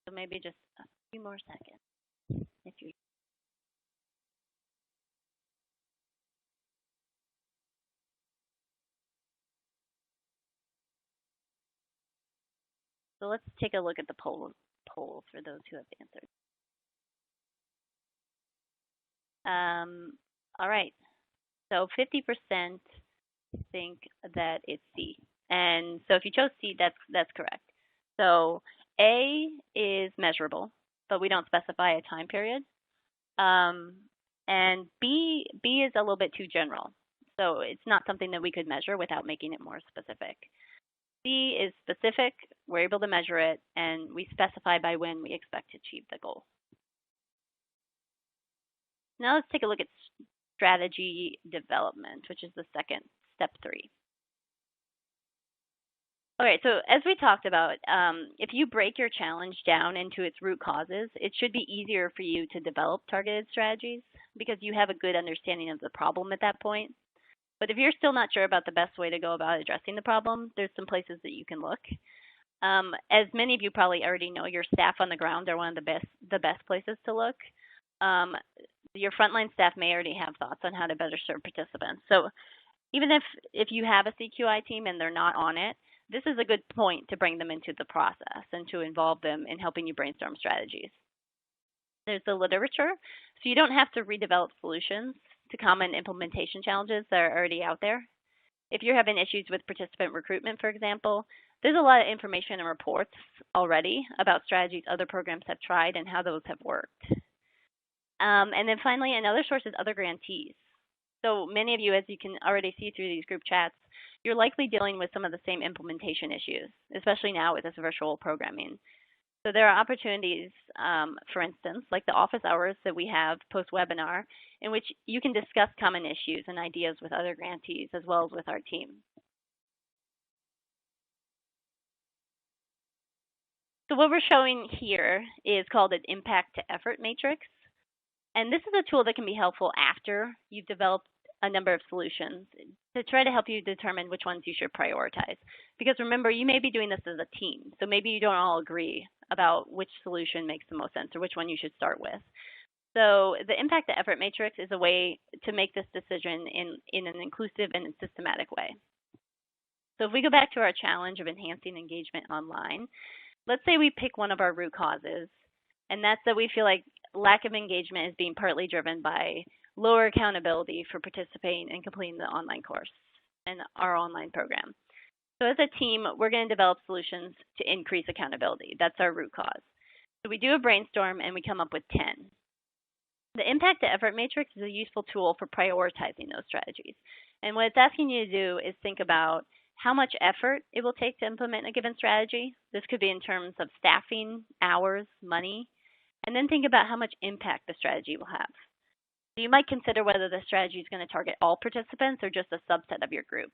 [SPEAKER 3] So maybe just a few more seconds if you. So let's take a look at the poll for those who have answered. All right. So 50% think that it's C. And so if you chose C, that's correct. So A is measurable, but we don't specify a time period. And B is a little bit too general. So it's not something that we could measure without making it more specific. C is specific, we're able to measure it, and we specify by when we expect to achieve the goal. Now let's take a look at strategy development, which is the second, step 3. Okay, so as we talked about, if you break your challenge down into its root causes, it should be easier for you to develop targeted strategies because you have a good understanding of the problem at that point. But if you're still not sure about the best way to go about addressing the problem, there's some places that you can look. As many of you probably already know, your staff on the ground are one of the best places to look. Your frontline staff may already have thoughts on how to better serve participants. So even if you have a CQI team and they're not on it, this is a good point to bring them into the process and to involve them in helping you brainstorm strategies. There's the literature, so you don't have to redevelop solutions to common implementation challenges that are already out there. If you're having issues with participant recruitment, for example, there's a lot of information and reports already about strategies other programs have tried and how those have worked. And then finally, another source is other grantees. So many of you, as you can already see through these group chats, you're likely dealing with some of the same implementation issues, especially now with this virtual programming. So there are opportunities, for instance, like the office hours that we have post-webinar, in which you can discuss common issues and ideas with other grantees as well as with our team. So what we're showing here is called an impact to effort matrix. And this is a tool that can be helpful after you've developed a number of solutions to try to help you determine which ones you should prioritize. Because remember, you may be doing this as a team, so maybe you don't all agree about which solution makes the most sense or which one you should start with. So the impact to effort matrix is a way to make this decision in an inclusive and systematic way. So if we go back to our challenge of enhancing engagement online, let's say we pick one of our root causes, and that's that we feel like lack of engagement is being partly driven by lower accountability for participating and completing the online course and our online program. So as a team, we're going to develop solutions to increase accountability. That's our root cause. So we do a brainstorm and we come up with 10. The impact to effort matrix is a useful tool for prioritizing those strategies. And what it's asking you to do is think about how much effort it will take to implement a given strategy. This could be in terms of staffing, hours, money, and then think about how much impact the strategy will have. So you might consider whether the strategy is going to target all participants or just a subset of your group.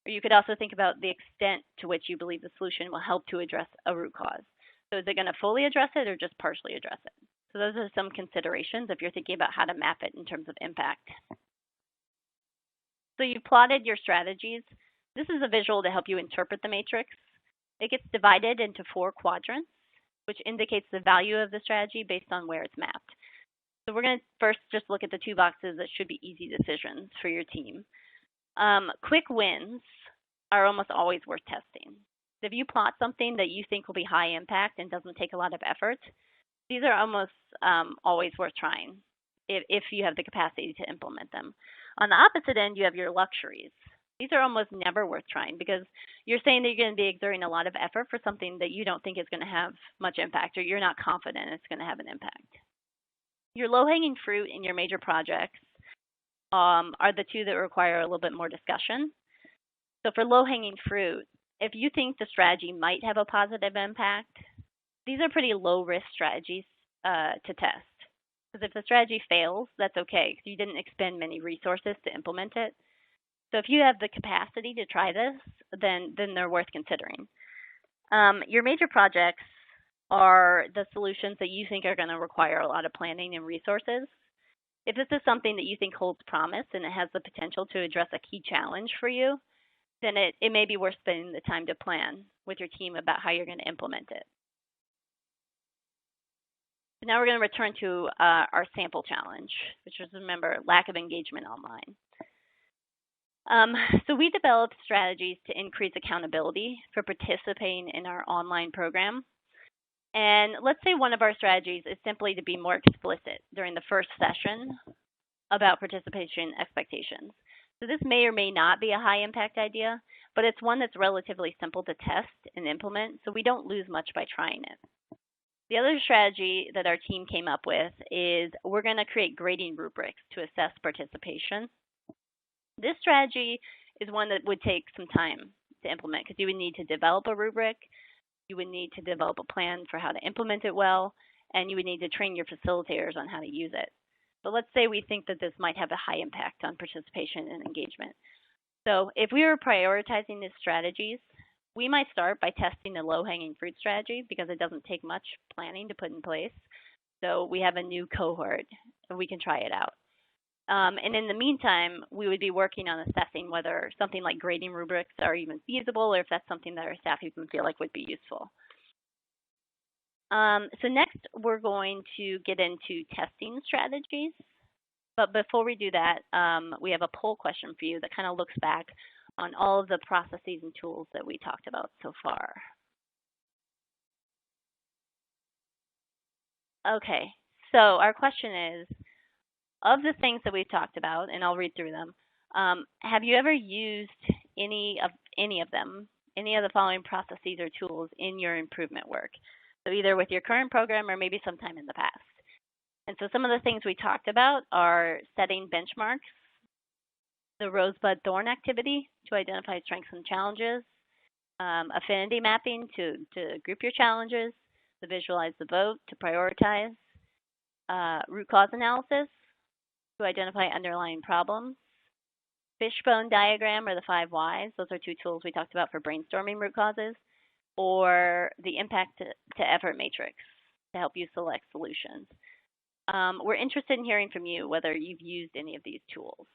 [SPEAKER 3] Or you could also think about the extent to which you believe the solution will help to address a root cause. So is it going to fully address it or just partially address it? So those are some considerations if you're thinking about how to map it in terms of impact. So you've plotted your strategies. This is a visual to help you interpret the matrix. It gets divided into 4 quadrants, which indicates the value of the strategy based on where it's mapped. So we're going to first just look at the 2 boxes that should be easy decisions for your team. Quick wins are almost always worth testing. So if you plot something that you think will be high impact and doesn't take a lot of effort, these are almost always worth trying if you have the capacity to implement them. On the opposite end, you have your luxuries. These are almost never worth trying because you're saying that you're going to be exerting a lot of effort for something that you don't think is going to have much impact or you're not confident it's going to have an impact. Your low-hanging fruit in your major projects are the 2 that require a little bit more discussion. So for low-hanging fruit, if you think the strategy might have a positive impact, these are pretty low-risk strategies to test. Because if the strategy fails, that's okay because you didn't expend many resources to implement it. So if you have the capacity to try this, then they're worth considering. Your major projects are the solutions that you think are going to require a lot of planning and resources. If this is something that you think holds promise and it has the potential to address a key challenge for you, then it may be worth spending the time to plan with your team about how you're going to implement it. So now we're going to return to our sample challenge, which is, remember, lack of engagement online. So we developed strategies to increase accountability for participating in our online program. And let's say one of our strategies is simply to be more explicit during the first session about participation expectations. So this may or may not be a high impact idea, but it's one that's relatively simple to test and implement, so we don't lose much by trying it. The other strategy that our team came up with is we're going to create grading rubrics to assess participation. This strategy is one that would take some time to implement because you would need to develop a rubric, you would need to develop a plan for how to implement it well, and you would need to train your facilitators on how to use it. But let's say we think that this might have a high impact on participation and engagement. So if we were prioritizing these strategies, We might start by testing the low-hanging fruit strategy because it doesn't take much planning to put in place. So we have a new cohort and we can try it out. And in the meantime, we would be working on assessing whether something like grading rubrics are even feasible or if that's something that our staff even feel like would be useful. So next, we're going to get into testing strategies. But before we do that, we have a poll question for you that kind of looks back on all of the processes and tools that we talked about so far. Okay, so our question is, of the things that we've talked about, and I'll read through them, have you ever used any of them, any of the following processes or tools in your improvement work? So either with your current program or maybe sometime in the past. And so some of the things we talked about are setting benchmarks, the rosebud thorn activity to identify strengths and challenges, affinity mapping to group your challenges, to visualize the vote, to prioritize, root cause analysis to identify underlying problems, fishbone diagram or the 5 whys. Those are 2 tools we talked about for brainstorming root causes, or the impact to effort matrix to help you select solutions. We're interested in hearing from you whether you've used any of these tools.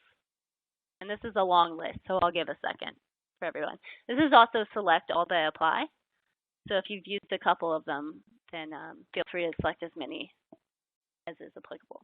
[SPEAKER 3] And this is a long list, so I'll give a second for everyone. This is also select all that apply. So if you've used a couple of them, then feel free to select as many as is applicable.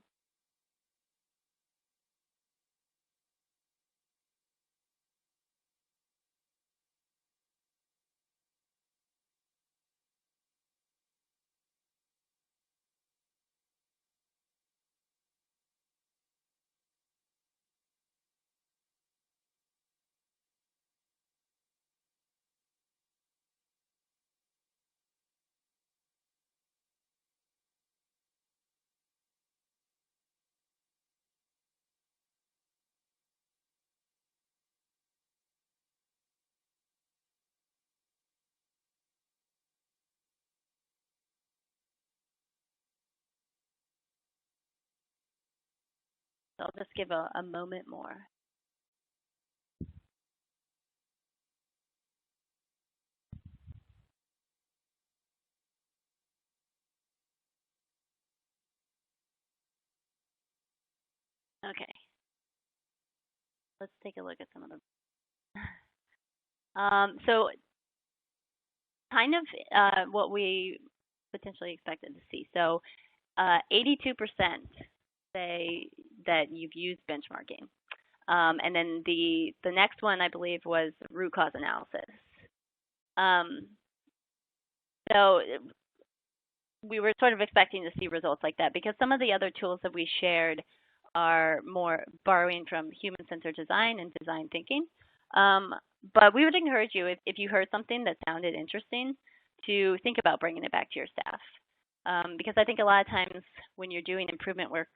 [SPEAKER 3] So I'll just give a moment more. Okay, let's take a look at some of them. So kind of what we potentially expected to see. So 82% say that you've used benchmarking. And then the next one, I believe, was root cause analysis. So we were sort of expecting to see results like that because some of the other tools that we shared are more borrowing from human-centered design and design thinking. But we would encourage you, if you heard something that sounded interesting, to think about bringing it back to your staff. Because I think a lot of times when you're doing improvement work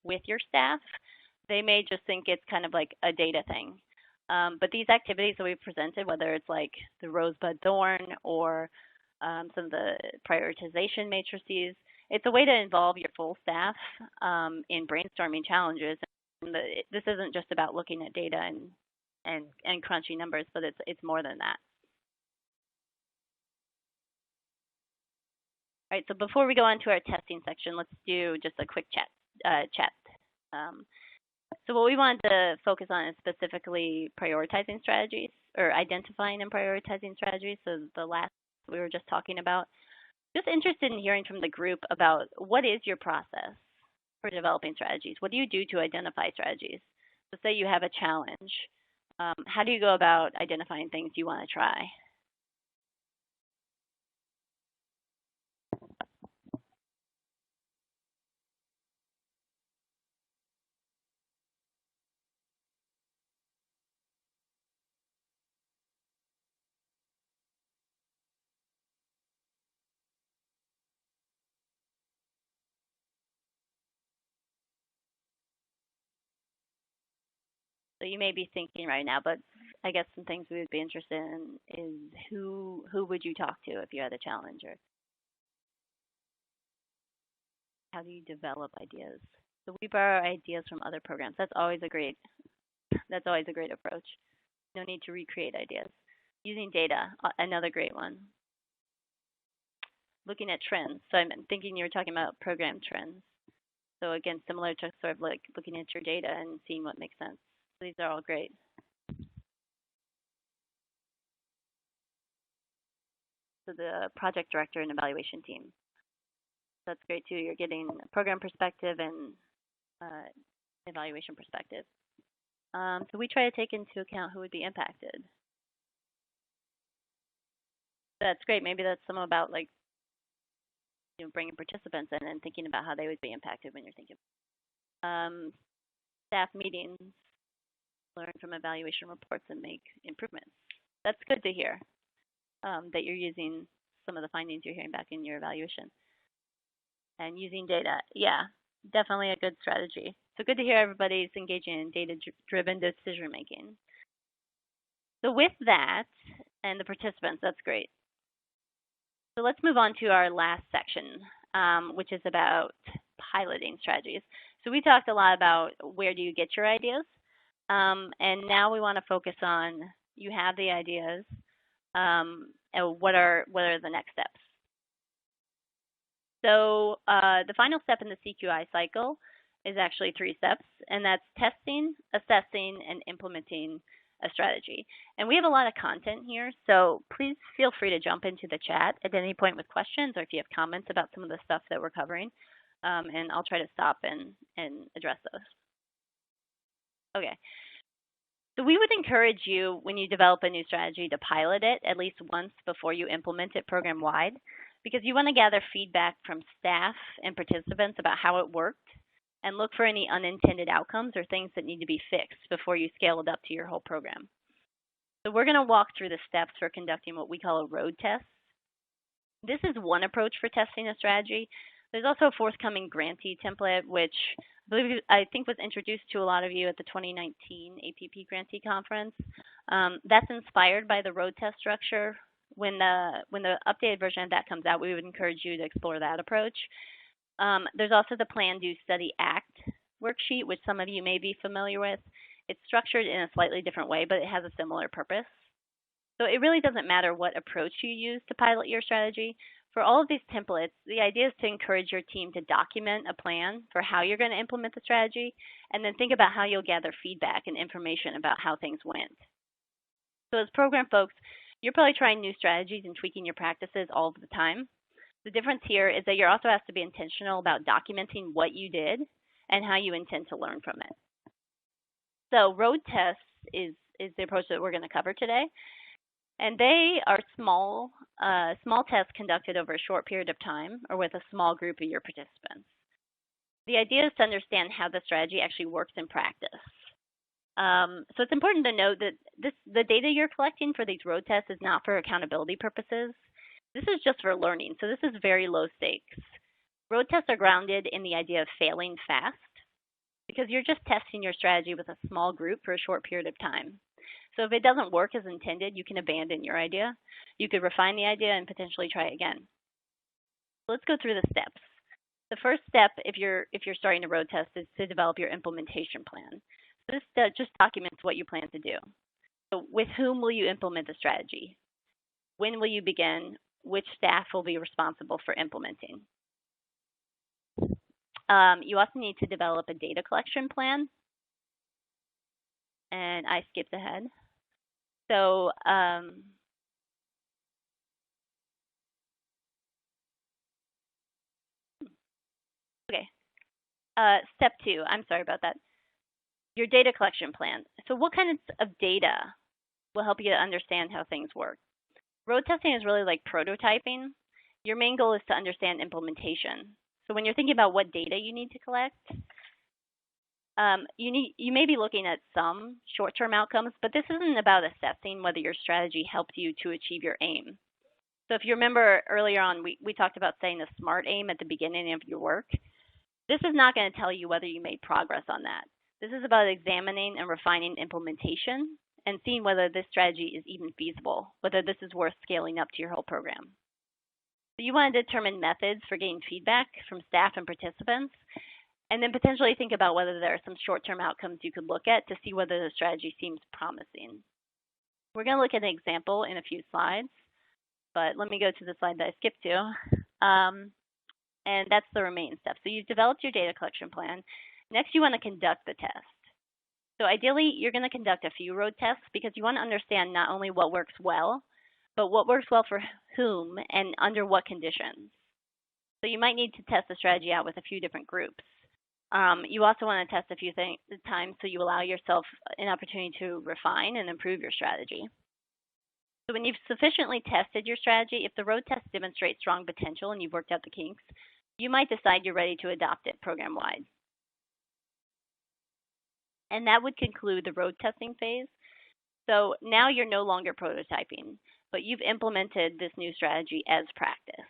[SPEAKER 3] with your staff, they may just think it's kind of like a data thing. But these activities that we've presented, whether it's like the rosebud thorn or some of the prioritization matrices, it's a way to involve your full staff in brainstorming challenges. And this isn't just about looking at data and crunching numbers, but it's more than that. All right, so before we go on to our testing section, let's do just a quick chat. So what we wanted to focus on is specifically prioritizing strategies or identifying and prioritizing strategies. So the last we were just talking about. Just interested in hearing from the group about what is your process for developing strategies? What do you do to identify strategies? So say you have a challenge. How do you go about identifying things you want to try? So you may be thinking right now, but I guess some things we would be interested in is who would you talk to if you had a challenge, or how do you develop ideas? So we borrow ideas from other programs. That's always a great approach. No need to recreate ideas. Using data, another great one. Looking at trends. So I'm thinking you were talking about program trends. So again, similar to sort of like looking at your data and seeing what makes sense. So these are all great. So the project director and evaluation team. That's great too. You're getting a program perspective and evaluation perspective. So we try to take into account who would be impacted. That's great. Maybe that's some about like, bringing participants in and thinking about how they would be impacted when you're thinking. Staff meetings, learn from evaluation reports and make improvements. That's good to hear that you're using some of the findings you're hearing back in your evaluation. And using data, yeah, definitely a good strategy. So good to hear everybody's engaging in data-driven decision making. So with that and the participants, that's great. So let's move on to our last section, which is about piloting strategies. So we talked a lot about where do you get your ideas, and now we want to focus on you have the ideas, and what are the next steps. So the final step in the CQI cycle is actually 3 steps, and that's testing, assessing, and implementing a strategy. And we have a lot of content here, so please feel free to jump into the chat at any point with questions or if you have comments about some of the stuff that we're covering, and I'll try to stop and address those. Okay. So we would encourage you, when you develop a new strategy, to pilot it at least once before you implement it program-wide, because you want to gather feedback from staff and participants about how it worked and look for any unintended outcomes or things that need to be fixed before you scale it up to your whole program. So we're going to walk through the steps for conducting what we call a road test. This is one approach for testing a strategy. There's also a forthcoming grantee template, which I think was introduced to a lot of you at the 2019 APP grantee conference. That's inspired by the road test structure. When the updated version of that comes out, we would encourage you to explore that approach. There's also the Plan, Do, Study, Act worksheet, which some of you may be familiar with. It's structured in a slightly different way, but it has a similar purpose. So it really doesn't matter what approach you use to pilot your strategy. For all of these templates, the idea is to encourage your team to document a plan for how you're going to implement the strategy, and then think about how you'll gather feedback and information about how things went. So as program folks, you're probably trying new strategies and tweaking your practices all the time. The difference here is that you're also asked to be intentional about documenting what you did and how you intend to learn from it. So road tests is the approach that we're going to cover today. And they are small tests conducted over a short period of time or with a small group of your participants. The idea is to understand how the strategy actually works in practice. So it's important to note that the data you're collecting for these road tests is not for accountability purposes. This is just for learning, so this is very low stakes. Road tests are grounded in the idea of failing fast because you're just testing your strategy with a small group for a short period of time. So if it doesn't work as intended, you can abandon your idea. You could refine the idea and potentially try it again. Let's go through the steps. The first step, if you're starting a road test, is to develop your implementation plan. This just documents what you plan to do. So with whom will you implement the strategy? When will you begin? Which staff will be responsible for implementing? You also need to develop a data collection plan. And I skipped ahead. So okay. Step 2, I'm sorry about that. Your data collection plan. So what kinds of data will help you to understand how things work? Road testing is really like prototyping. Your main goal is to understand implementation. So when you're thinking about what data you need to collect, you may be looking at some short-term outcomes, but this isn't about assessing whether your strategy helped you to achieve your aim. So if you remember earlier on, we talked about setting a SMART aim at the beginning of your work. This is not going to tell you whether you made progress on that. This is about examining and refining implementation and seeing whether this strategy is even feasible, whether this is worth scaling up to your whole program. So you want to determine methods for getting feedback from staff and participants, and then potentially think about whether there are some short-term outcomes you could look at to see whether the strategy seems promising. We're going to look at an example in a few slides, but let me go to the slide that I skipped to. And that's the remaining step. So you've developed your data collection plan. Next, you want to conduct the test. So ideally, you're going to conduct a few road tests because you want to understand not only what works well, but what works well for whom and under what conditions. So you might need to test the strategy out with a few different groups. You also want to test a few times so you allow yourself an opportunity to refine and improve your strategy. So when you've sufficiently tested your strategy, if the road test demonstrates strong potential and you've worked out the kinks, you might decide you're ready to adopt it program-wide. And that would conclude the road testing phase. So now you're no longer prototyping, but you've implemented this new strategy as practice.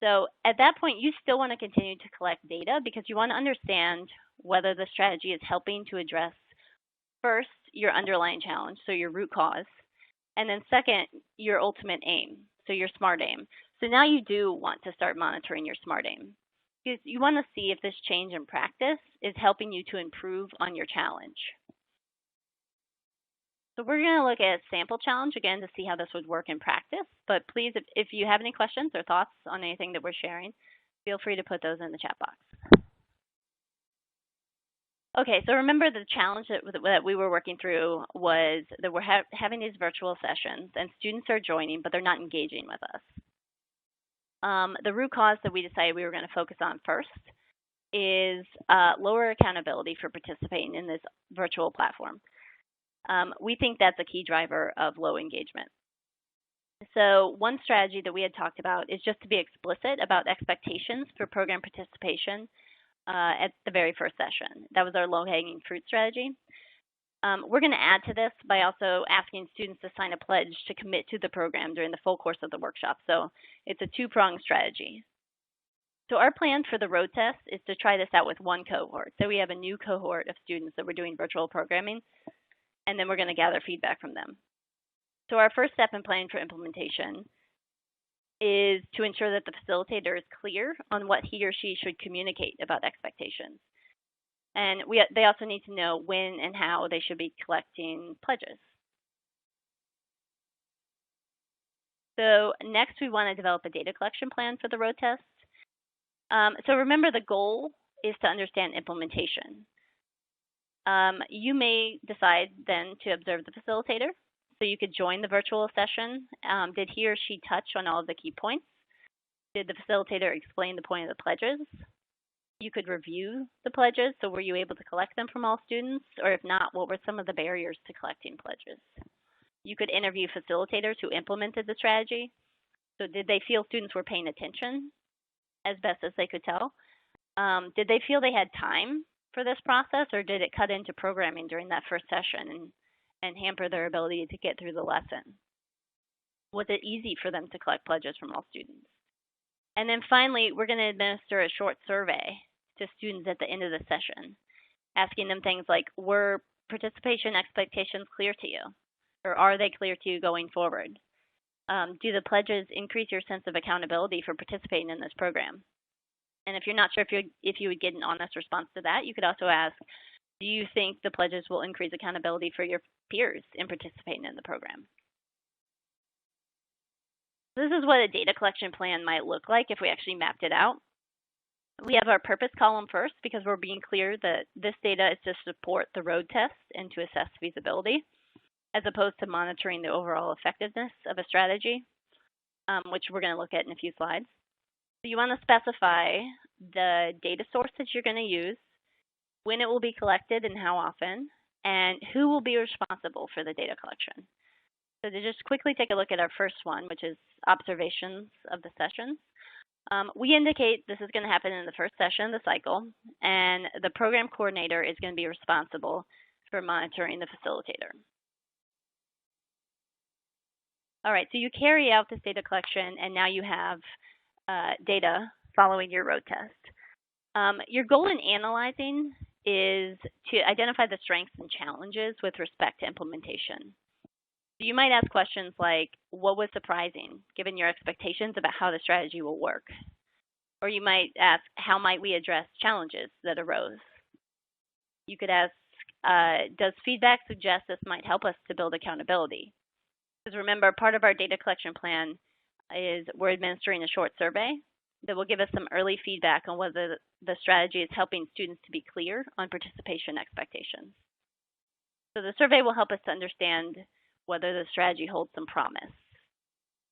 [SPEAKER 3] So at that point, you still want to continue to collect data because you want to understand whether the strategy is helping to address, first, your underlying challenge, so your root cause, and then second, your ultimate aim, so your SMART aim. So now you do want to start monitoring your SMART aim because you want to see if this change in practice is helping you to improve on your challenge. So we're going to look at a sample challenge again to see how this would work in practice. But please, if you have any questions or thoughts on anything that we're sharing, feel free to put those in the chat box. Okay, so remember the challenge that we were working through was that we're having these virtual sessions and students are joining, but they're not engaging with us. The root cause that we decided we were going to focus on first is lower accountability for participating in this virtual platform. We think that's a key driver of low engagement. So one strategy that we had talked about is just to be explicit about expectations for program participation at the very first session. That was our low-hanging fruit strategy. We're going to add to this by also asking students to sign a pledge to commit to the program during the full course of the workshop. So it's a two-pronged strategy. So our plan for the road test is to try this out with one cohort. So we have a new cohort of students that we're doing virtual programming, and then we're going to gather feedback from them. So our first step in planning for implementation is to ensure that the facilitator is clear on what he or she should communicate about expectations. And they also need to know when and how they should be collecting pledges. So next, we want to develop a data collection plan for the road test. So remember, the goal is to understand implementation. You may decide then to observe the facilitator. So you could join the virtual session. Did he or she touch on all of the key points? Did the facilitator explain the point of the pledges? You could review the pledges. So were you able to collect them from all students? Or if not, what were some of the barriers to collecting pledges? You could interview facilitators who implemented the strategy. So did they feel students were paying attention as best as they could tell? Did they feel they had time for this process, or did it cut into programming during that first session and hamper their ability to get through the lesson? Was it easy for them to collect pledges from all students? And then finally, we're going to administer a short survey to students at the end of the session, asking them things like, were participation expectations clear to you? Or are they clear to you going forward? Do the pledges increase your sense of accountability for participating in this program? And if you're not sure if you would get an honest response to that, you could also ask, do you think the pledges will increase accountability for your peers in participating in the program? This is what a data collection plan might look like if we actually mapped it out. We have our purpose column first because we're being clear that this data is to support the road test and to assess feasibility, as opposed to monitoring the overall effectiveness of a strategy, which we're going to look at in a few slides. So you want to specify the data source that you're going to use, when it will be collected and how often, and who will be responsible for the data collection. So to just quickly take a look at our first one, which is observations of the sessions, we indicate this is going to happen in the first session of the cycle, and the program coordinator is going to be responsible for monitoring the facilitator. All right, so you carry out this data collection, and now you have data following your road test. Your goal in analyzing is to identify the strengths and challenges with respect to implementation. You might ask questions like, what was surprising, given your expectations about how the strategy will work? Or you might ask, how might we address challenges that arose? You could ask, does feedback suggest this might help us to build accountability? Because remember, part of our data collection plan is we're administering a short survey that will give us some early feedback on whether the strategy is helping students to be clear on participation expectations. So the survey will help us to understand whether the strategy holds some promise.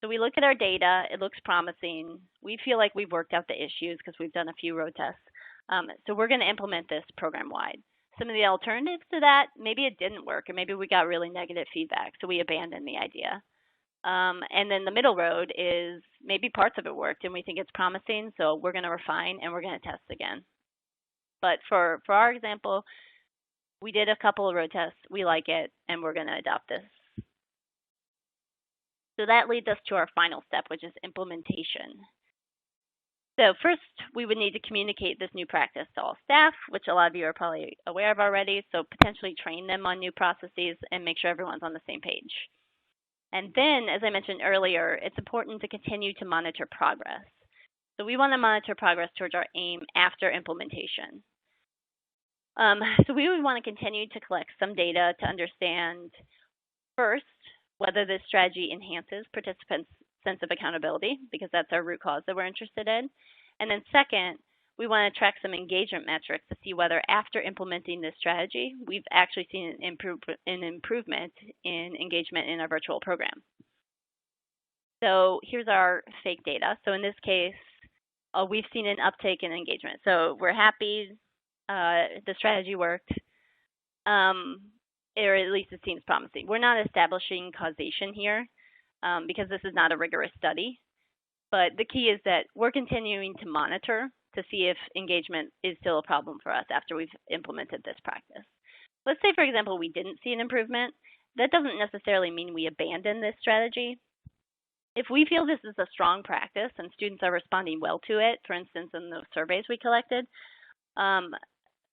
[SPEAKER 3] So we look at our data, it looks promising. We feel like we've worked out the issues because we've done a few road tests. So we're going to implement this program-wide. Some of the alternatives to that, maybe it didn't work, or maybe we got really negative feedback, so we abandoned the idea. And then the middle road is maybe parts of it worked and we think it's promising, so we're going to refine and we're going to test again. But for our example, we did a couple of road tests, we like it, and we're going to adopt this. So that leads us to our final step, which is implementation. So first, we would need to communicate this new practice to all staff, which a lot of you are probably aware of already, so potentially train them on new processes and make sure everyone's on the same page. And then, as I mentioned earlier, it's important to continue to monitor progress. So we want to monitor progress towards our aim after implementation. So we would want to continue to collect some data to understand, first, whether this strategy enhances participants' sense of accountability, because that's our root cause that we're interested in. And then second, we want to track some engagement metrics to see whether after implementing this strategy, we've actually seen an improvement in engagement in our virtual program. So here's our fake data. So in this case, we've seen an uptake in engagement. So we're happy the strategy worked, or at least it seems promising. We're not establishing causation here because this is not a rigorous study. But the key is that we're continuing to monitor to see if engagement is still a problem for us after we've implemented this practice. Let's say, for example, we didn't see an improvement. That doesn't necessarily mean we abandon this strategy. If we feel this is a strong practice and students are responding well to it, for instance, in those surveys we collected,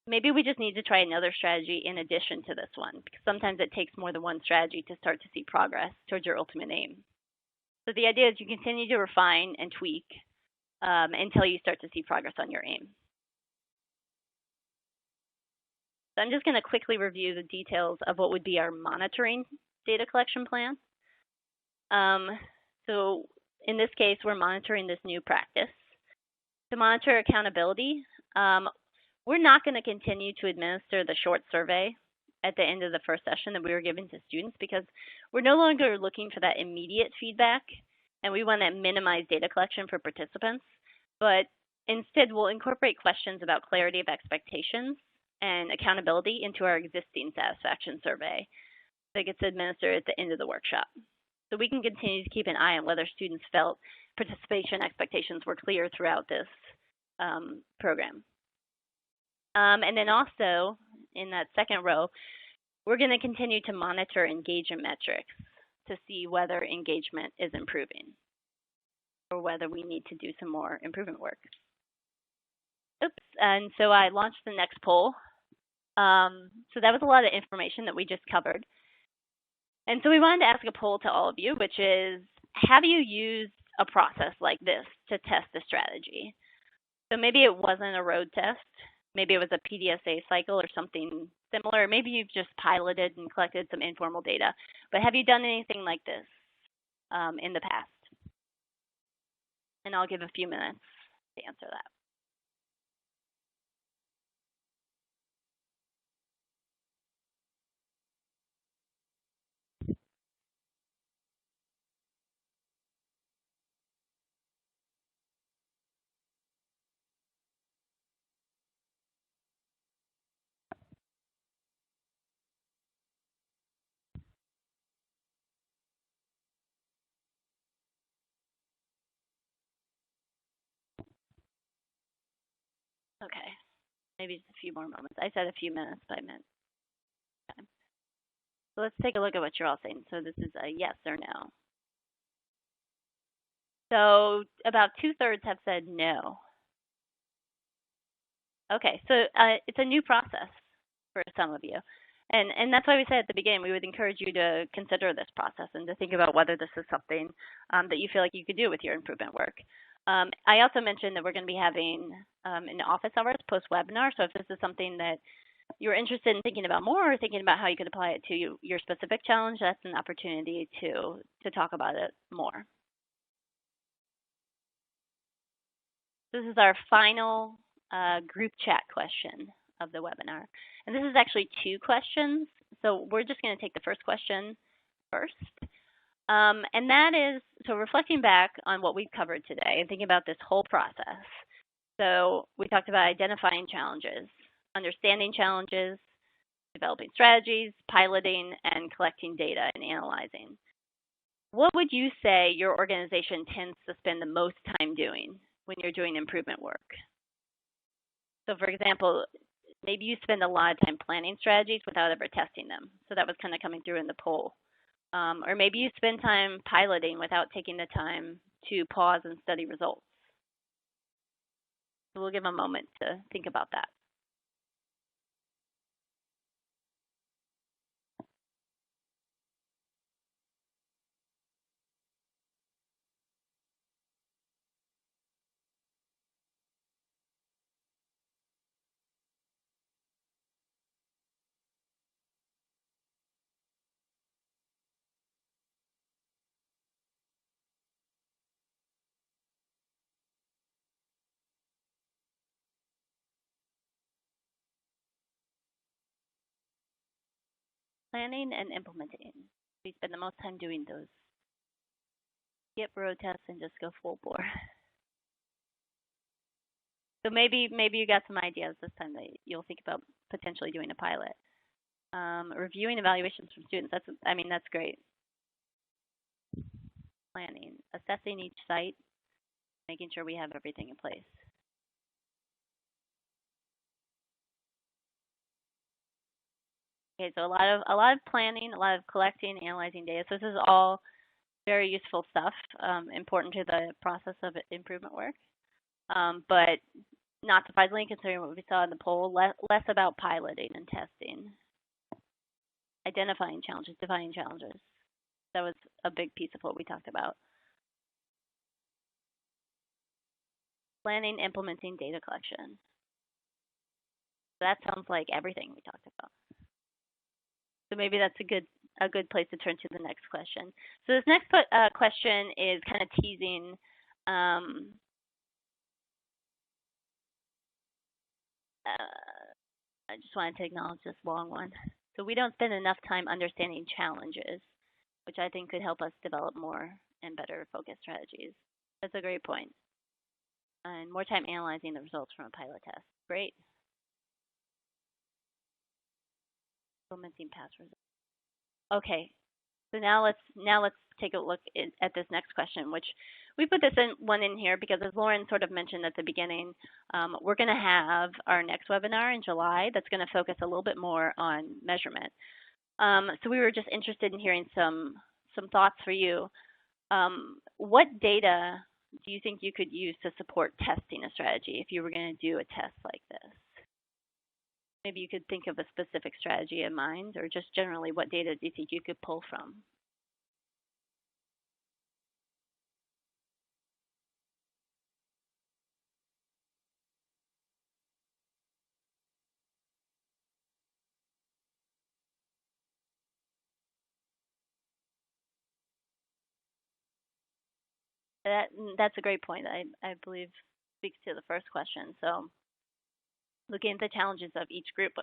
[SPEAKER 3] maybe we just need to try another strategy in addition to this one, because sometimes it takes more than one strategy to start to see progress towards your ultimate aim. So the idea is you continue to refine and tweak until you start to see progress on your aim. So I'm just going to quickly review the details of what would be our monitoring data collection plan. So in this case, we're monitoring this new practice. To monitor accountability, we're not going to continue to administer the short survey at the end of the first session that we were giving to students because we're no longer looking for that immediate feedback, and we want to minimize data collection for participants. But instead, we'll incorporate questions about clarity of expectations and accountability into our existing satisfaction survey that gets administered at the end of the workshop. So we can continue to keep an eye on whether students felt participation expectations were clear throughout this program. And then also, in that second row, we're going to continue to monitor engagement metrics to see whether engagement is improving or whether we need to do some more improvement work. Oops, and so I launched the next poll. So that was a lot of information that we just covered. And so we wanted to ask a poll to all of you, which is, have you used a process like this to test the strategy? So maybe it wasn't a road test. Maybe it was a PDSA cycle or something similar. Maybe you've just piloted and collected some informal data. But have you done anything like this in the past? And I'll give a few minutes to answer that. Okay, maybe just a few more moments. I said a few minutes, but I meant time. So let's take a look at what you're all saying. So this is a yes or no. So about 2/3 have said no. Okay, so it's a new process for some of you. And that's why we said at the beginning, we would encourage you to consider this process and to think about whether this is something that you feel like you could do with your improvement work. I also mentioned that we're going to be having an office hours post-webinar, so if this is something that you're interested in thinking about more or thinking about how you could apply it to your specific challenge, that's an opportunity to talk about it more. This is our final group chat question of the webinar. And this is actually 2 questions. So we're just going to take the first question first. And that is, so reflecting back on what we've covered today and thinking about this whole process. So we talked about identifying challenges, understanding challenges, developing strategies, piloting, and collecting data and analyzing. What would you say your organization tends to spend the most time doing when you're doing improvement work? So for example, maybe you spend a lot of time planning strategies without ever testing them. So that was kind of coming through in the poll. Or maybe you spend time piloting without taking the time to pause and study results. So we'll give a moment to think about that. Planning and implementing. We spend the most time doing those. Skip road tests and just go full bore. So maybe you got some ideas this time that you'll think about potentially doing a pilot. Reviewing evaluations from students. That's great. Planning, assessing each site, making sure we have everything in place. Okay, so a lot of planning, a lot of collecting, analyzing data. So this is all very useful stuff, important to the process of improvement work. But not surprisingly, considering what we saw in the poll, less about piloting and testing. Identifying challenges, defining challenges. That was a big piece of what we talked about. Planning, implementing, data collection. That sounds like everything we talked about. So maybe that's a good place to turn to the next question. So this next question is kind of teasing I just wanted to acknowledge this long one. So we don't spend enough time understanding challenges, which I think could help us develop more and better focused strategies. That's a great point. And more time analyzing the results from a pilot test. Great. Implementing past results. Okay, so now let's take a look at this next question, which we put this one in here because, as Lauren sort of mentioned at the beginning, we're going to have our next webinar in July that's going to focus a little bit more on measurement. So we were just interested in hearing some thoughts for you. What data do you think you could use to support testing a strategy if you were going to do a test like this? Maybe you could think of a specific strategy in mind, or just generally, what data do you think you could pull from? That's a great point. I believe speaks to the first question. So looking at the challenges of each group,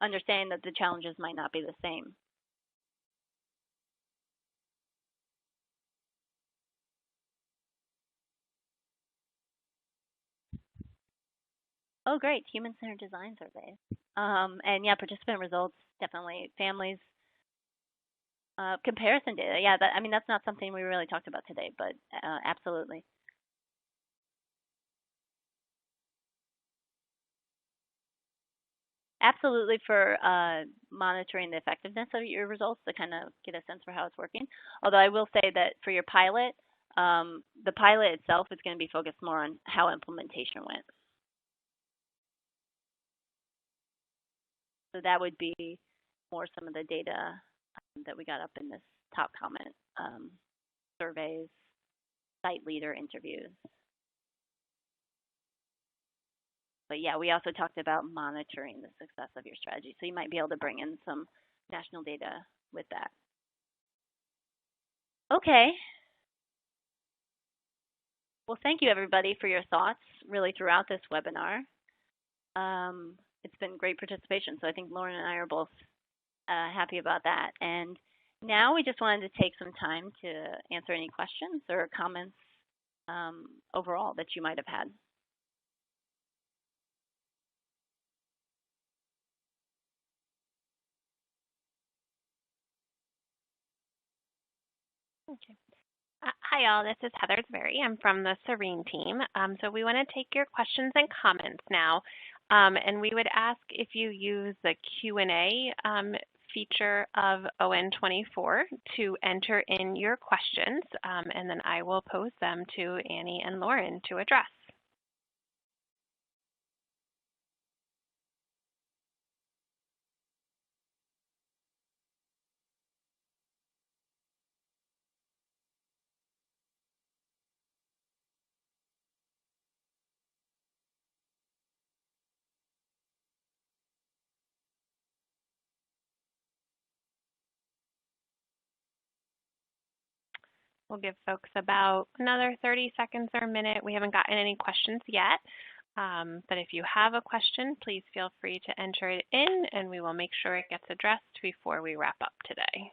[SPEAKER 3] understanding that the challenges might not be the same. Oh, great. Human-centered design surveys. And yeah, participant results, definitely. Families, comparison data. Yeah, that's not something we really talked about today, but absolutely. Absolutely, for monitoring the effectiveness of your results to kind of get a sense for how it's working. Although I will say that for your pilot, the pilot itself is going to be focused more on how implementation went. So that would be more some of the data that we got up in this top comment, surveys, site leader interviews. But yeah, we also talked about monitoring the success of your strategy. So you might be able to bring in some national data with that. Okay. Well, thank you everybody for your thoughts really throughout this webinar. It's been great participation. So I think Lauren and I are both happy about that. And now we just wanted to take some time to answer any questions or comments overall that you might have had.
[SPEAKER 4] Okay. Hi, all. This is Heather Zvery. I'm from the Serene team. So we want to take your questions and comments now. And we would ask if you use the Q&A feature of ON24 to enter in your questions, and then I will pose them to Annie and Lauren to address. We'll give folks about another 30 seconds or a minute. We haven't gotten any questions yet, but if you have a question, please feel free to enter it in, and we will make sure it gets addressed before we wrap up today.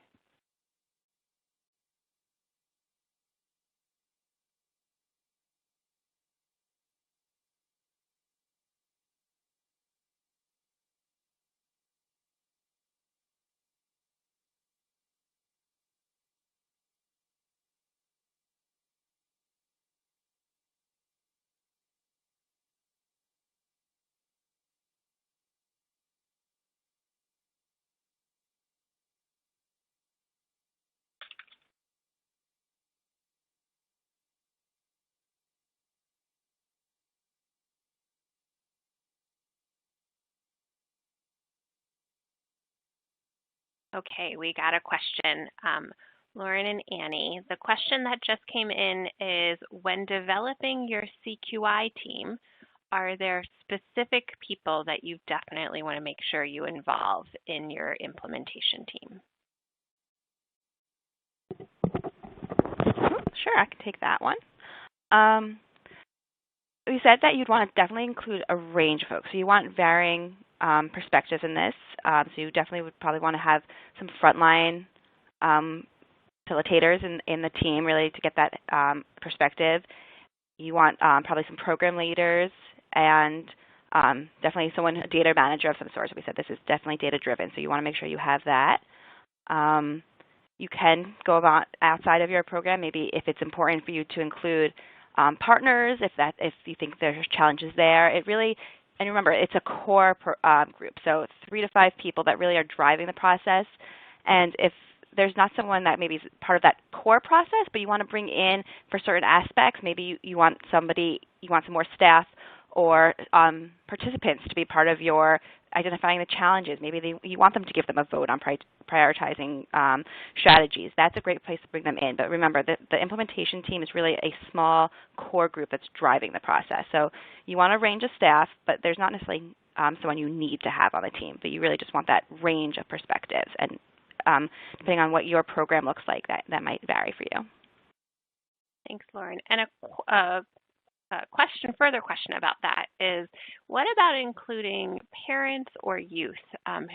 [SPEAKER 4] Okay, we got a question. Lauren and Annie, the question that just came in is, when developing your CQI team, are there specific people that you definitely want to make sure you involve in your implementation team?
[SPEAKER 2] Sure, I can take that one. You said that you'd want to definitely include a range of folks. So you want varying perspectives in this. So you definitely would probably want to have some frontline facilitators in the team, really, to get that perspective. You want probably some program leaders and definitely someone, a data manager of some sort. So we said this is definitely data-driven, so you want to make sure you have that. You can go about outside of your program, maybe if it's important for you to include partners, if you think there's challenges there. It really, and remember, it's a core group, so 3 to 5 people that really are driving the process. And if there's not someone that maybe is part of that core process, but you want to bring in for certain aspects, maybe you want some more staff or participants to be part of your identifying the challenges. Maybe you want them to give them a vote on prioritizing strategies. That's a great place to bring them in. But remember, the implementation team is really a small core group that's driving the process. So you want a range of staff, but there's not necessarily someone you need to have on the team, but you really just want that range of perspectives. And depending on what your program looks like, that might vary for you.
[SPEAKER 4] Thanks, Lauren. And a further question about that is, what about including parents or youth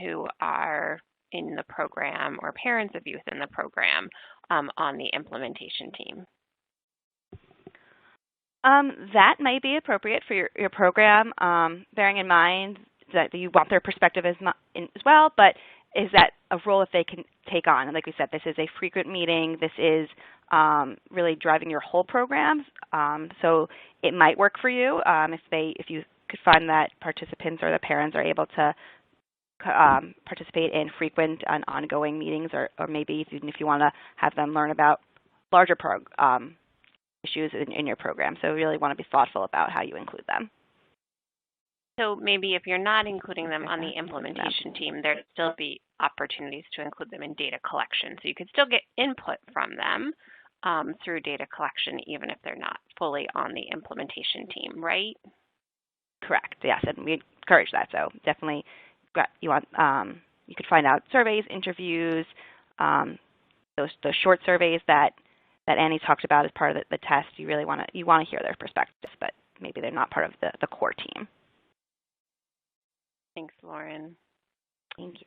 [SPEAKER 4] who are in the program, or parents of youth in the program on the implementation team?
[SPEAKER 2] That may be appropriate for your program, bearing in mind that you want their perspective as well, but is that a role that they can take on? And like we said, this is a frequent meeting. This is really driving your whole program. So it might work for you if you could find that participants or the parents are able to participate in frequent and ongoing meetings, or maybe even if you want to have them learn about larger issues in your program. So you really want to be thoughtful about how you include them.
[SPEAKER 4] So maybe if you're not including them on the implementation team, there'd still be opportunities to include them in data collection. So you could still get input from them through data collection, even if they're not fully on the implementation team, right?
[SPEAKER 2] Correct. Yes, and we encourage that. So definitely, you could find out surveys, interviews, those short surveys that Annie talked about as part of the test. You really want to hear their perspectives, but maybe they're not part of the core team.
[SPEAKER 4] Thanks, Lauren.
[SPEAKER 2] Thank you.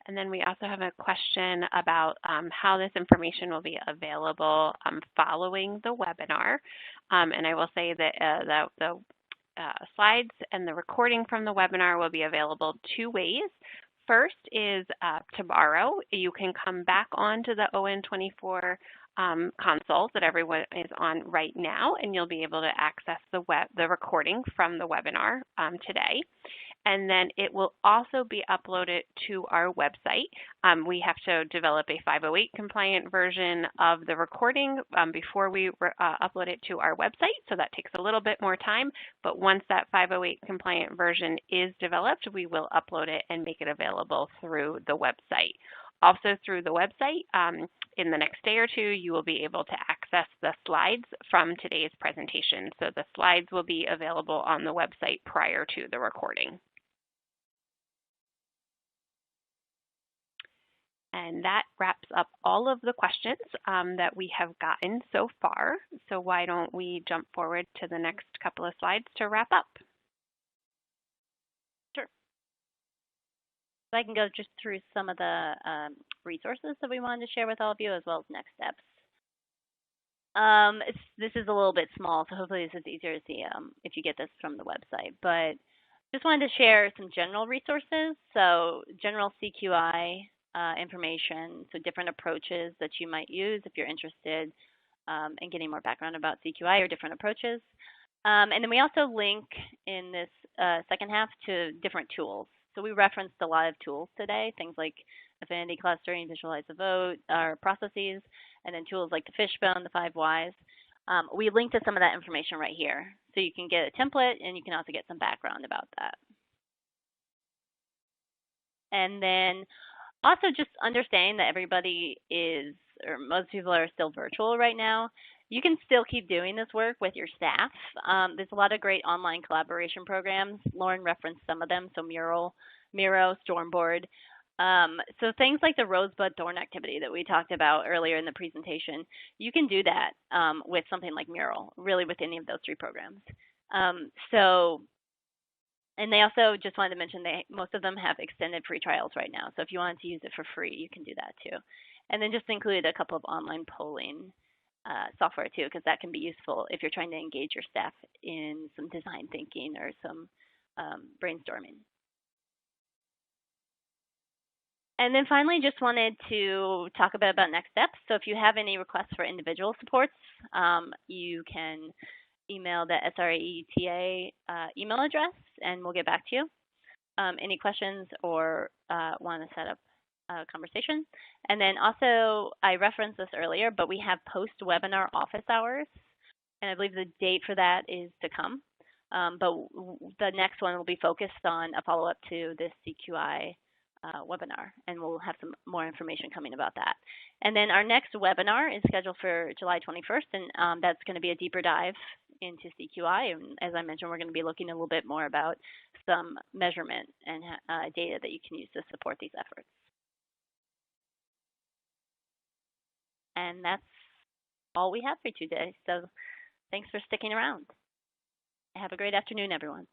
[SPEAKER 4] And then we also have a question about how this information will be available following the webinar. And I will say that the slides and the recording from the webinar will be available 2 ways. First is tomorrow. You can come back onto the ON24 console that everyone is on right now, and you'll be able to access the recording from the webinar today. And then it will also be uploaded to our website. We have to develop a 508 compliant version of the recording before we upload it to our website. So that takes a little bit more time. But once that 508 compliant version is developed, we will upload it and make it available through the website. Also through the website, in the next day or 2, you will be able to access the slides from today's presentation. So the slides will be available on the website prior to the recording. And that wraps up all of the questions that we have gotten so far. So why don't we jump forward to the next couple of slides to wrap up?
[SPEAKER 3] Sure. So I can go just through some of the resources that we wanted to share with all of you, as well as next steps. This is a little bit small, so hopefully this is easier to see if you get this from the website. But just wanted to share some general resources. So general CQI information, so different approaches that you might use if you're interested in getting more background about CQI or different approaches. And then we also link in this second half to different tools. So we referenced a lot of tools today, things like affinity clustering, visualize the vote, our processes, and then tools like the fishbone, the 5 whys. We link to some of that information right here. So you can get a template and you can also get some background about that. And then also just understanding that everybody is, or most people are still virtual right now. You can still keep doing this work with your staff. There's a lot of great online collaboration programs. Lauren referenced some of them, so Miro, Stormboard. So things like the Rosebud Thorn activity that we talked about earlier in the presentation, you can do that with something like Mural, really with any of those 3 programs. And they also just wanted to mention most of them have extended free trials right now. So if you wanted to use it for free, you can do that too. And then just included a couple of online polling software too, because that can be useful if you're trying to engage your staff in some design thinking or some brainstorming. And then finally, just wanted to talk a bit about next steps. So if you have any requests for individual supports, you can email the SRAETA email address, and we'll get back to you. Any questions or want to set up a conversation. And then also, I referenced this earlier, but we have post-webinar office hours, and I believe the date for that is to come. But the next one will be focused on a follow-up to this CQI webinar, and we'll have some more information coming about that. And then our next webinar is scheduled for July 21st, and that's going to be a deeper dive into CQI. And as I mentioned, we're going to be looking a little bit more about some measurement and data that you can use to support these efforts. And that's all we have for today. So thanks for sticking around. Have a great afternoon, everyone.